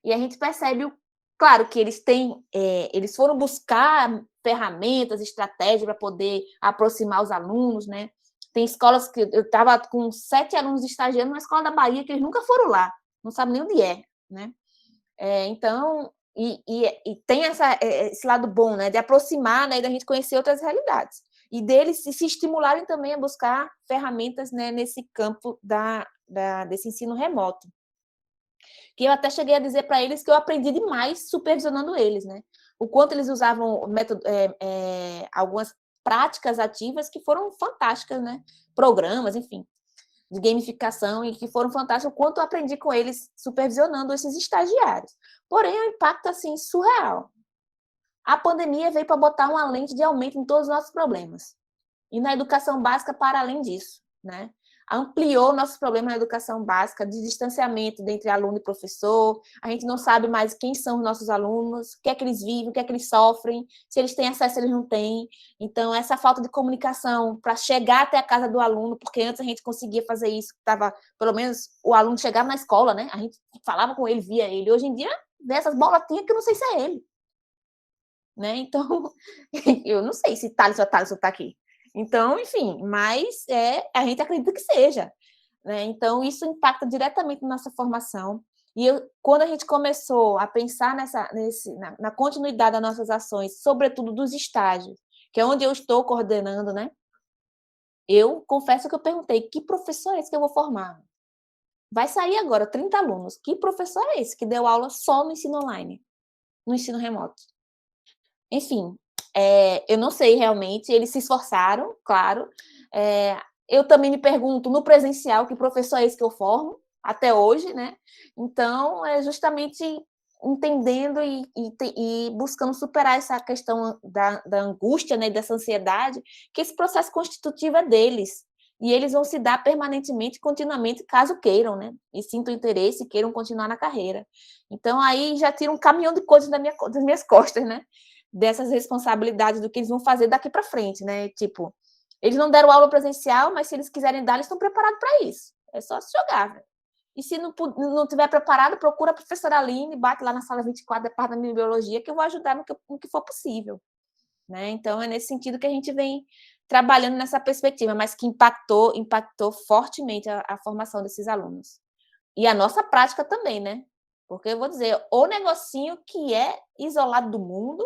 E a gente percebe, claro, que eles foram buscar ferramentas, estratégias para poder aproximar os alunos, né? Tem escolas que eu estava com 7 alunos estagiando numa escola da Bahia que eles nunca foram lá, não sabem nem onde é, né? Então, tem esse lado bom, né, de aproximar, né, da gente conhecer outras realidades. E deles se estimularem também a buscar ferramentas, né, nesse campo desse ensino remoto. Que eu até cheguei a dizer para eles que eu aprendi demais supervisionando eles, né? O quanto eles usavam algumas práticas ativas que foram fantásticas, né? Programas, enfim, de gamificação e que foram fantásticos, o quanto eu aprendi com eles supervisionando esses estagiários. Porém, é um impacto, assim, surreal. A pandemia veio para botar uma lente de aumento em todos os nossos problemas. E na educação básica, para além disso, né? Ampliou nossos problemas na educação básica, de distanciamento entre aluno e professor. A gente não sabe mais quem são os nossos alunos, o que é que eles vivem, o que é que eles sofrem, se eles têm acesso, se eles não têm. Então, essa falta de comunicação para chegar até a casa do aluno, porque antes a gente conseguia fazer isso, pelo menos o aluno chegava na escola, né? A gente falava com ele, via ele. Hoje em dia, vê essas bolotinhas que eu não sei se é ele. Né? Então, eu não sei se Thales está aqui. Então, enfim, mas a gente acredita que seja. Né? Então, isso impacta diretamente na nossa formação. E quando a gente começou a pensar na continuidade das nossas ações, sobretudo dos estágios, que é onde eu estou coordenando, né? Eu confesso que eu perguntei, que professor é esse que eu vou formar? Vai sair agora 30 alunos. Que professor é esse que deu aula só no ensino online, no ensino remoto? Enfim, eu não sei realmente, eles se esforçaram, claro. Eu também me pergunto, no presencial, que professor é esse que eu formo, até hoje, né? Então, é justamente entendendo e buscando superar essa questão da angústia, né, dessa ansiedade, que esse processo constitutivo é deles. E eles vão se dar permanentemente, continuamente, caso queiram, né? E sintam interesse e queiram continuar na carreira. Então, aí já tira um caminhão de coisas das minhas costas, né? Dessas responsabilidades do que eles vão fazer daqui para frente, né? Tipo, eles não deram aula presencial, mas se eles quiserem dar, eles estão preparados para isso. É só se jogar, né? E se não tiver preparado, procura a professora Aline, bate lá na sala 24 da parte da biologia, que eu vou ajudar no que for possível. Né? Então, é nesse sentido que a gente vem trabalhando nessa perspectiva, mas que impactou fortemente a formação desses alunos. E a nossa prática também, né? Porque eu vou dizer, o negocinho que é isolado do mundo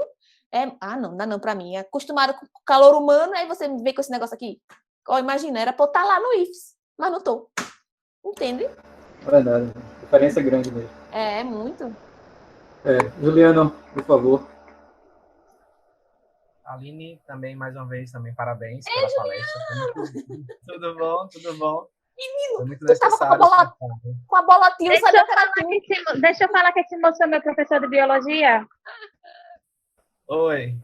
não dá não para mim. É acostumado com o calor humano, aí você me vê com esse negócio aqui. Imagina, era para eu estar lá no IFES, mas não estou. Entende? Verdade. Diferença grande mesmo. É muito. Juliano, por favor. Aline, também, mais uma vez, também parabéns pela palestra. Tudo bom, tudo bom. Menino, muito tu estava com a bolotinha, Deixa eu falar que esse moço é meu professor de biologia. Oi.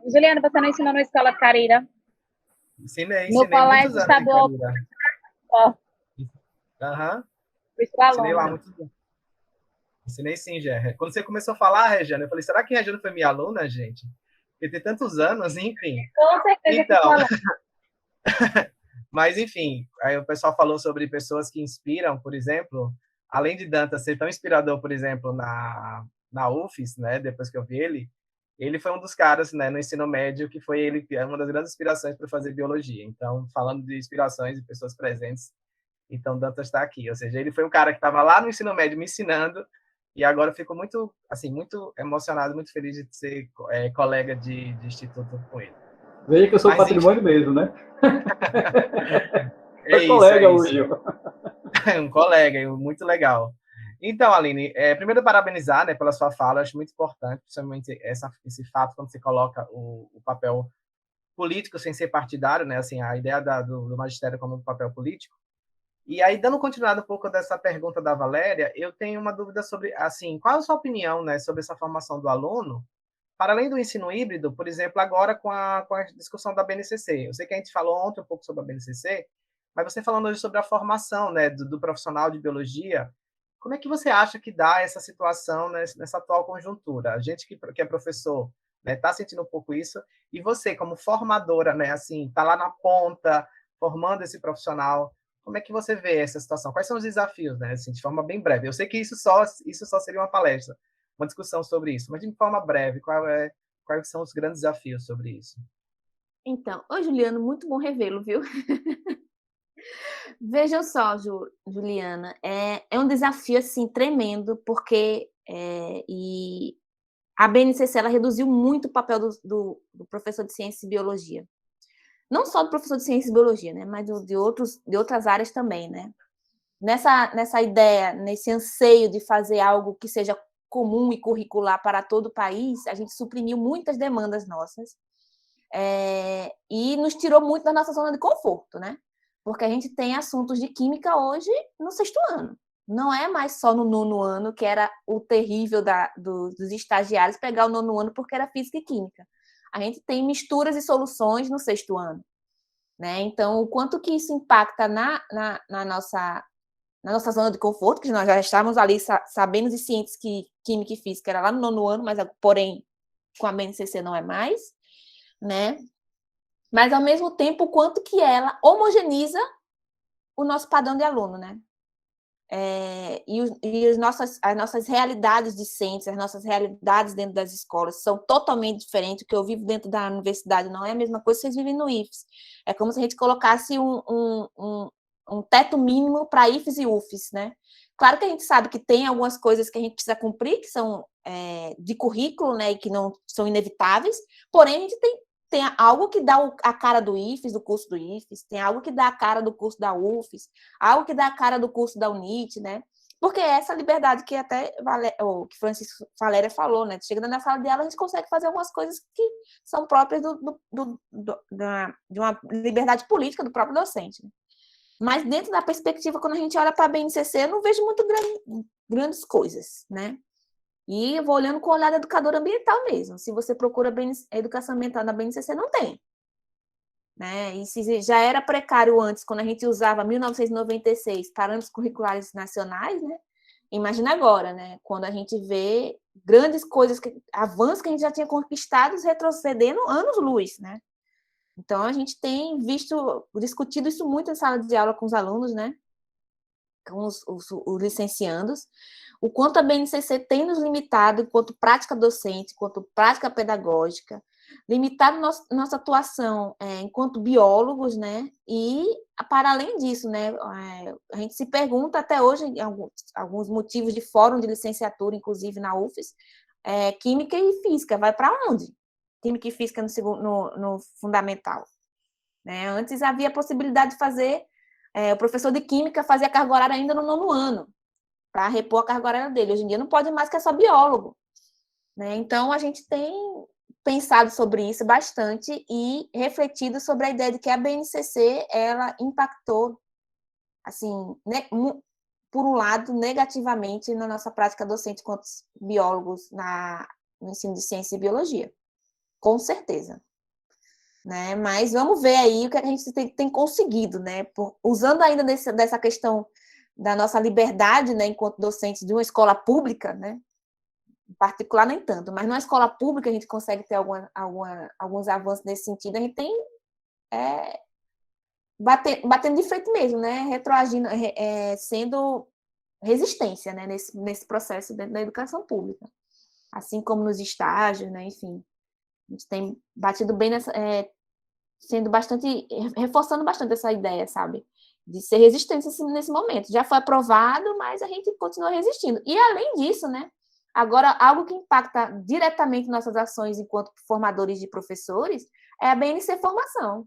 Juliano, você não ensinou na escola de Carira? Ensinei no colégio muitos estadual. Aham. Ensinei Ensinei lá muitos anos. Ensinei sim, Gé. Quando você começou a falar, Regiane, eu falei, será que a Regiane foi minha aluna, gente? Porque tem tantos anos, enfim. Com certeza. Então, mas enfim, aí o pessoal falou sobre pessoas que inspiram, por exemplo, além de Dantas ser tão inspirador, por exemplo, na UFES, né, depois que eu vi ele foi um dos caras, né, no ensino médio, que foi ele uma das grandes inspirações para fazer biologia. Então, falando de inspirações e pessoas presentes, então Dantas está aqui. Ou seja, ele foi um cara que estava lá no ensino médio me ensinando, e agora eu fico muito, assim, muito emocionado, muito feliz de ser colega de instituto com ele. Veja que eu sou patrimônio mesmo, né? É colega hoje. Um colega, muito legal. Então, Aline, primeiro parabenizar, né, pela sua fala, acho muito importante, principalmente esse fato quando você coloca o papel político sem ser partidário, né, assim, a ideia do magistério como um papel político. E aí, dando continuidade um pouco dessa pergunta da Valéria, eu tenho uma dúvida sobre, assim, qual a sua opinião, né, sobre essa formação do aluno, para além do ensino híbrido, por exemplo, agora com a discussão da BNCC. Eu sei que a gente falou ontem um pouco sobre a BNCC, mas você falando hoje sobre a formação, né, do profissional de biologia, como é que você acha que dá essa situação, né, nessa atual conjuntura? A gente que é professor, né, está sentindo um pouco isso, e você, como formadora, né, assim, está lá na ponta, formando esse profissional, como é que você vê essa situação? Quais são os desafios, né, assim, de forma bem breve? Eu sei que isso só seria uma palestra, uma discussão sobre isso, mas de forma breve, quais são os grandes desafios sobre isso? Então, Juliano, muito bom revê-lo, viu? Vejam só, Juliana, é um desafio assim tremendo, porque e a BNCC ela reduziu muito o papel do professor de ciência e biologia. Não só do professor de ciência e biologia, né, mas de outras áreas também, né? Nessa ideia, nesse anseio de fazer algo que seja comum e curricular para todo o país, a gente suprimiu muitas demandas nossas e nos tirou muito da nossa zona de conforto, né? Porque a gente tem assuntos de química hoje no 6º ano. Não é mais só no 9º ano, que era o terrível dos estagiários pegar o 9º ano porque era física e química. A gente tem misturas e soluções no 6º ano. Né? Então, o quanto que isso impacta na nossa zona de conforto, que nós já estávamos ali sabendo e cientes que química e física era lá no 9º ano, mas, porém, com a BNCC não é mais, né? Mas, ao mesmo tempo, o quanto que ela homogeneiza o nosso padrão de aluno, né? E as nossas realidades discentes, as nossas realidades dentro das escolas são totalmente diferentes. O que eu vivo dentro da universidade não é a mesma coisa que vocês vivem no IFES. É como se a gente colocasse um teto mínimo para IFES e UFES, né? Claro que a gente sabe que tem algumas coisas que a gente precisa cumprir, que são de currículo, né, e que não são inevitáveis, porém a gente tem algo que dá a cara do IFES, do curso do IFES, tem algo que dá a cara do curso da UFES, algo que dá a cara do curso da UNIT, né? Porque é essa liberdade que até que Francisco Valéria falou, né? Chegando na sala de aula, a gente consegue fazer algumas coisas que são próprias de uma liberdade política do próprio docente. Né? Mas dentro da perspectiva, quando a gente olha para a BNCC, eu não vejo muito grandes coisas, né? E eu vou olhando com o olhar educador ambiental mesmo. Se você procura a educação ambiental na BNCC, não tem. Né? E se já era precário antes, quando a gente usava 1996 parâmetros curriculares nacionais, né? Imagina agora, né? Quando a gente vê grandes coisas, avanços que a gente já tinha conquistado, retrocedendo anos-luz, né? Então, a gente tem discutido isso muito em sala de aula com os alunos, né? Com os licenciandos, o quanto a BNCC tem nos limitado enquanto prática docente, enquanto prática pedagógica, limitado nossa atuação enquanto biólogos, né? E, para além disso, né, a gente se pergunta até hoje, alguns motivos de fórum de licenciatura, inclusive na UFES, química e física, vai para onde? Química e física no fundamental. Né? Antes havia a possibilidade de fazer, o professor de química fazia carga horária ainda no 9º ano, para repor a carga horária dele. Hoje em dia não pode mais, que é só biólogo. Né? Então, a gente tem pensado sobre isso bastante e refletido sobre a ideia de que a BNCC, ela impactou, assim, né, por um lado, negativamente na nossa prática docente enquanto biólogos no ensino de ciência e biologia. Com certeza. Né? Mas vamos ver aí o que a gente tem conseguido, né? Usando ainda dessa questão da nossa liberdade, né, enquanto docentes de uma escola pública, né? Em particular, nem tanto, mas numa escola pública a gente consegue ter alguns avanços nesse sentido. A gente tem batendo de frente mesmo, né? Retroagindo, sendo resistência, né? Nesse processo dentro da educação pública. Assim como nos estágios, né? Enfim, a gente tem batido bem reforçando bastante essa ideia, sabe? De ser resistente nesse momento. Já foi aprovado, mas a gente continua resistindo. E, além disso, né? Agora, algo que impacta diretamente nossas ações enquanto formadores de professores é a BNC Formação.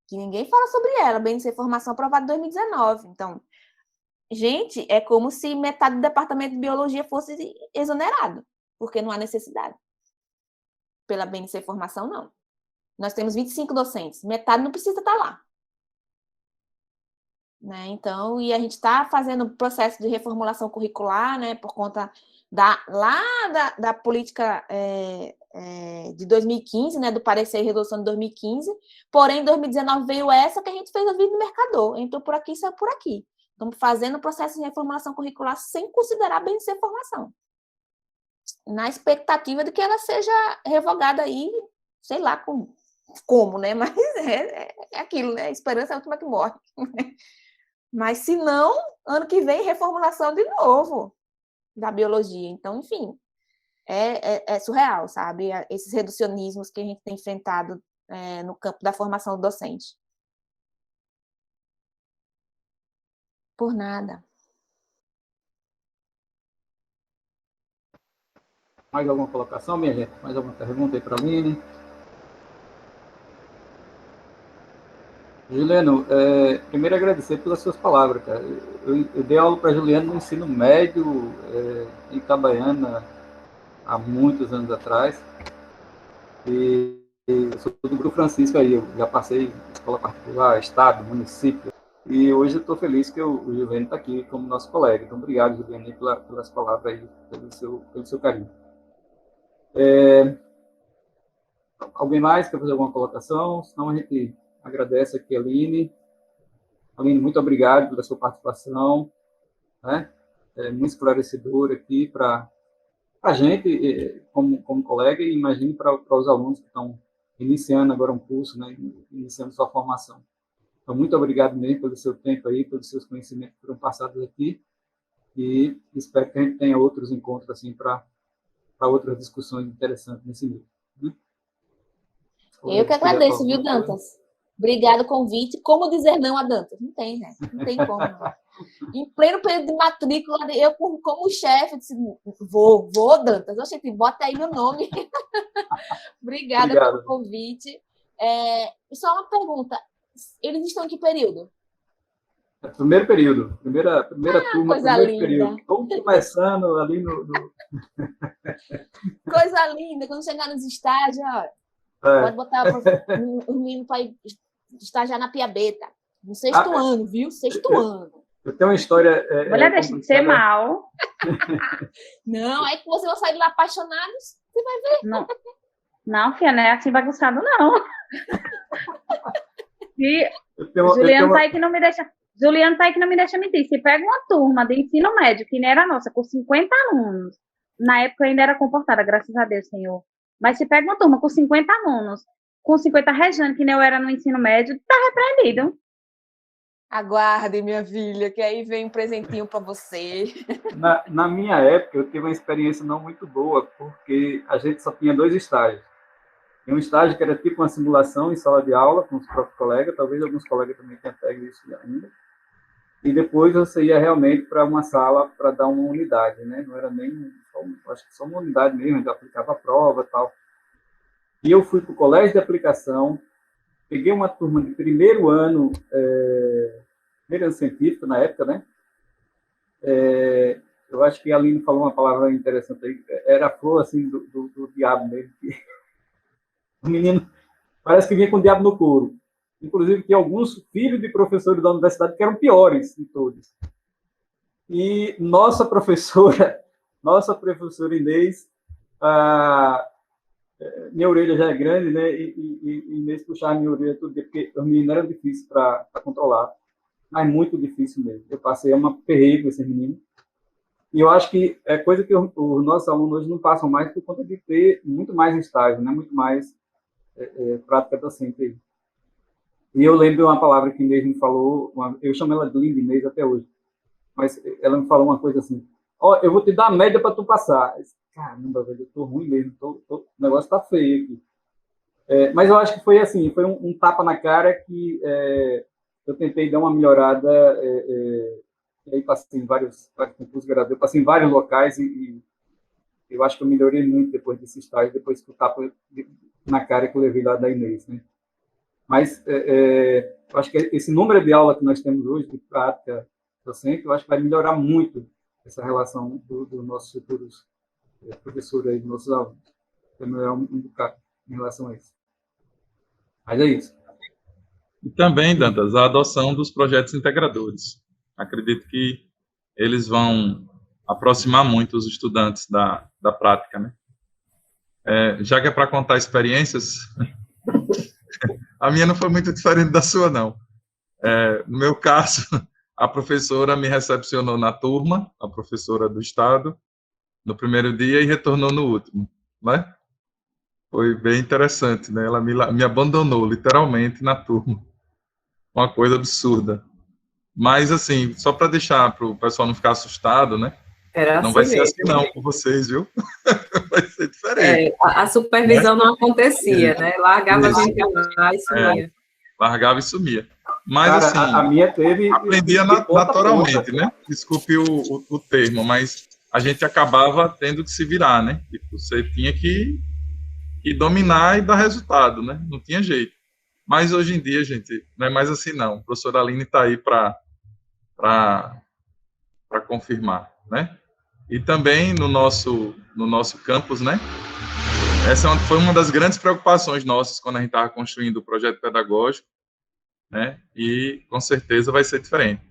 Que ninguém fala sobre ela. A BNC Formação aprovada em 2019. Então, gente, é como se metade do departamento de biologia fosse exonerado, porque não há necessidade. Pela BNC Formação, não. Nós temos 25 docentes, metade não precisa estar lá. Né? Então, e a gente está fazendo processo de reformulação curricular, né, por conta da política de 2015, né, do parecer e resolução de 2015, porém, em 2019 veio essa que a gente fez a vida do mercador, entrou por aqui e saiu por aqui. Estamos fazendo o processo de reformulação curricular sem considerar a BNC Formação, na expectativa de que ela seja revogada aí, sei lá como, né, mas é aquilo, né, a esperança é a última que morre. Mas, se não, ano que vem, reformulação de novo da biologia. Então, enfim, é surreal, sabe? Esses reducionismos que a gente tem enfrentado no campo da formação do docente. Por nada. Mais alguma colocação, minha gente? Mais alguma pergunta aí para mim, né? Juliano, primeiro agradecer pelas suas palavras, cara. Eu dei aula para Juliano no ensino médio, em Itabaiana, há muitos anos atrás. E eu sou do Grupo Francisco aí, eu já passei em escola particular, estado, município. E hoje eu estou feliz que o Juliano está aqui como nosso colega. Então, obrigado, Juliano, pelas palavras aí, pelo seu carinho. Alguém mais quer fazer alguma colocação? Senão a gente agradece aqui a Aline. Aline, muito obrigado pela sua participação, né? Muito esclarecedora aqui para a gente, como colega, e imagino para os alunos que estão iniciando agora um curso, né? Iniciando sua formação. Então, muito obrigado mesmo pelo seu tempo aí, pelos seus conhecimentos que foram passados aqui, e espero que a gente tenha outros encontros assim para outras discussões interessantes nesse nível. Eu que agradeço, viu, Dantas? Obrigado o convite. Como dizer não a Dantas? Não tem, né? Não tem como. Não. Em pleno período de matrícula, eu, como chefe, disse, vou, Dantas. Oxe, bota aí meu nome. Obrigada pelo convite. Só uma pergunta. Eles estão em que período? Primeiro período. Primeira turma, coisa primeiro linda. período. Estamos começando ali no... Coisa linda. Quando chegar nos estágios, pode botar o menino para estagiar na Piabeta. No 6º ano, viu? 6º ano. Eu tenho uma história... Olha, deixa de ser mal. Não, aí que vocês vão sair lá apaixonados, você vai ver. Não, filha, não é assim bagunçado, não. Juliano tá aí que não me deixa mentir. Se pega uma turma de ensino médio, que nem era a nossa, com 50 alunos, na época eu ainda era comportada, graças a Deus, Senhor. Mas se pega uma turma com 50 alunos, com 50 Rejane, que nem eu era no ensino médio, tá repreendido. Aguarde, minha filha, que aí vem um presentinho para você. Na minha época, eu tive uma experiência não muito boa, porque a gente só tinha 2 estágios. Tem um estágio que era tipo uma simulação em sala de aula com os próprios colegas, talvez alguns colegas também tenham pego isso ainda. E depois você ia realmente para uma sala para dar uma unidade, né? Não era nem, acho que só uma unidade mesmo, ainda aplicava a prova e tal. E eu fui para o colégio de aplicação, peguei uma turma de primeiro ano científico na época, né? Eu acho que a Aline falou uma palavra interessante aí, era a flor, assim, do diabo mesmo. O menino parece que vinha com o diabo no couro. Inclusive, tinha alguns filhos de professores da universidade que eram piores de todos. E nossa professora Inês, minha orelha já é grande, né? E Inês puxava minha orelha todo dia, porque os meninos eram difíceis para controlar, mas muito difícil mesmo. Eu passei uma perreio com esses meninos. E eu acho que é coisa que os nossos alunos hoje não passam mais por conta de ter muito mais estágio, né? Muito mais prática docente aí. E eu lembro uma palavra que Inês me falou, eu chamo ela de linda Inês até hoje, mas ela me falou uma coisa assim, eu vou te dar a média para tu passar. Caramba, velho, eu tô ruim mesmo, o negócio tá feio aqui. Mas eu acho que foi assim, foi um tapa na cara que eu tentei dar uma melhorada, e aí passei em vários concursos graduados, eu passei em vários locais e eu acho que eu melhorei muito depois desse estágio, depois que o tapa na cara que eu levei lá da Inês, né? Mas eu acho que esse número de aula que nós temos hoje, de prática docente, eu acho que vai melhorar muito essa relação dos nossos futuros professores aí, dos nossos alunos. Vai melhorar um bocado em relação a isso. Mas é isso. E também, Dantas, a adoção dos projetos integradores. Acredito que eles vão aproximar muito os estudantes da prática, né? Já que é para contar experiências, a minha não foi muito diferente da sua, não. No meu caso, a professora me recepcionou na turma, a professora do Estado, no primeiro dia e retornou no último, né? Foi bem interessante, né? Ela me abandonou, literalmente, na turma. Uma coisa absurda. Mas, assim, só para deixar para o pessoal não ficar assustado, né? Era Não assim vai ser mesmo. assim, não, com vocês, viu? Vai ser diferente. A supervisão não acontecia, né? Largava a gente lá e sumia. Largava e sumia. Mas, Cara, assim, a minha teve... aprendia naturalmente, né? Desculpe o termo, mas a gente acabava tendo que se virar, né? Tipo, você tinha que dominar e dar resultado, né? Não tinha jeito. Mas hoje em dia, gente, não é mais assim, não. A professora Aline está aí para confirmar, né? E também no nosso campus, né? Essa foi uma das grandes preocupações nossas quando a gente estava construindo o projeto pedagógico, né? E com certeza vai ser diferente.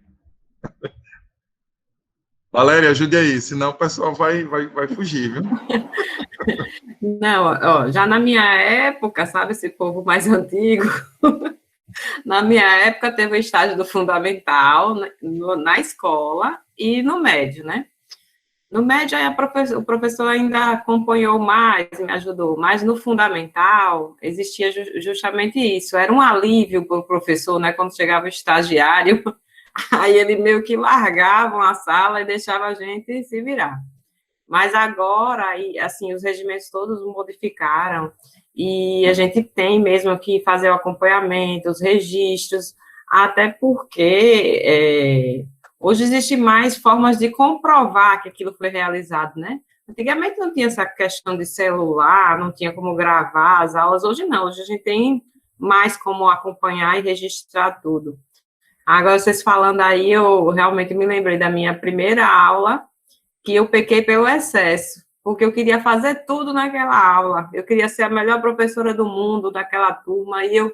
Valéria, ajude aí, senão o pessoal vai fugir, viu? Não, ó, já na minha época, sabe, esse povo mais antigo, na minha época teve o estágio do fundamental na escola e no médio, né? No médio, aí o professor ainda acompanhou mais, me ajudou, mas no fundamental existia justamente isso, era um alívio para o professor, né, quando chegava o estagiário, aí ele meio que largava a sala e deixava a gente se virar. Mas agora, aí, assim, os regimentos todos modificaram e a gente tem mesmo que fazer o acompanhamento, os registros, até porque hoje existem mais formas de comprovar que aquilo foi realizado, né? Antigamente não tinha essa questão de celular, não tinha como gravar as aulas, hoje não, hoje a gente tem mais como acompanhar e registrar tudo. Agora, vocês falando aí, eu realmente me lembrei da minha primeira aula, que eu pequei pelo excesso, porque eu queria fazer tudo naquela aula, eu queria ser a melhor professora do mundo daquela turma, e eu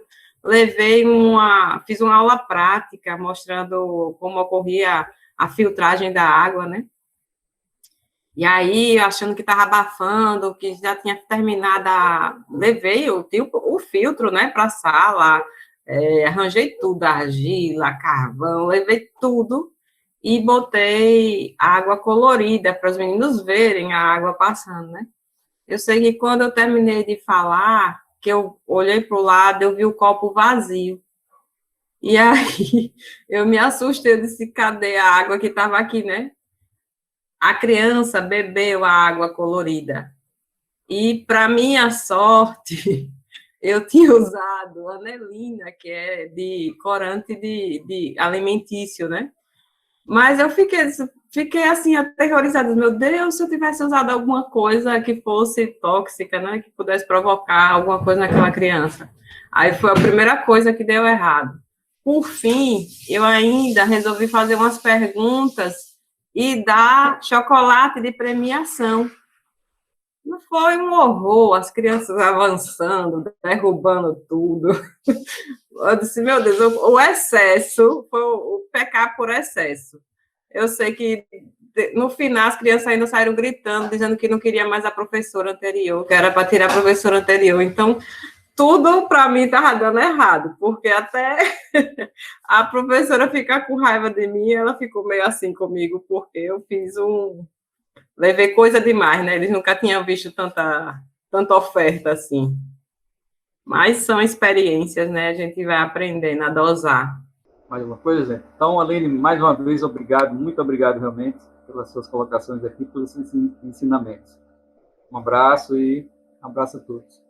fiz uma aula prática, mostrando como ocorria a filtragem da água, né? E aí, achando que estava abafando, que já tinha terminado, levei o filtro, né, para a sala, arranjei tudo, argila, carvão, levei tudo, e botei água colorida para os meninos verem a água passando, né? Eu sei que quando eu terminei de falar, que eu olhei para o lado, eu vi o copo vazio. E aí, eu me assustei, eu disse, cadê a água que estava aqui, né? A criança bebeu a água colorida. E, para minha sorte, eu tinha usado anelina, que é de corante de alimentício, né? Mas eu fiquei assim, aterrorizada. Meu Deus, se eu tivesse usado alguma coisa que fosse tóxica, né? Que pudesse provocar alguma coisa naquela criança. Aí foi a primeira coisa que deu errado. Por fim, eu ainda resolvi fazer umas perguntas e dar chocolate de premiação. Não foi um horror, as crianças avançando, derrubando tudo. Eu disse, meu Deus, o excesso, foi o pecar por excesso. Eu sei que, no final, as crianças ainda saíram gritando, dizendo que não queria mais a professora anterior, que era para tirar a professora anterior. Então, tudo para mim estava dando errado, porque até a professora ficar com raiva de mim, ela ficou meio assim comigo, porque eu levei coisa demais, né? Eles nunca tinham visto tanta oferta assim. Mas são experiências, né? A gente vai aprendendo a dosar. Mais uma coisa, Zé? Então, Aline, mais uma vez, obrigado, muito obrigado realmente pelas suas colocações aqui, pelos ensinamentos. Um abraço e um abraço a todos.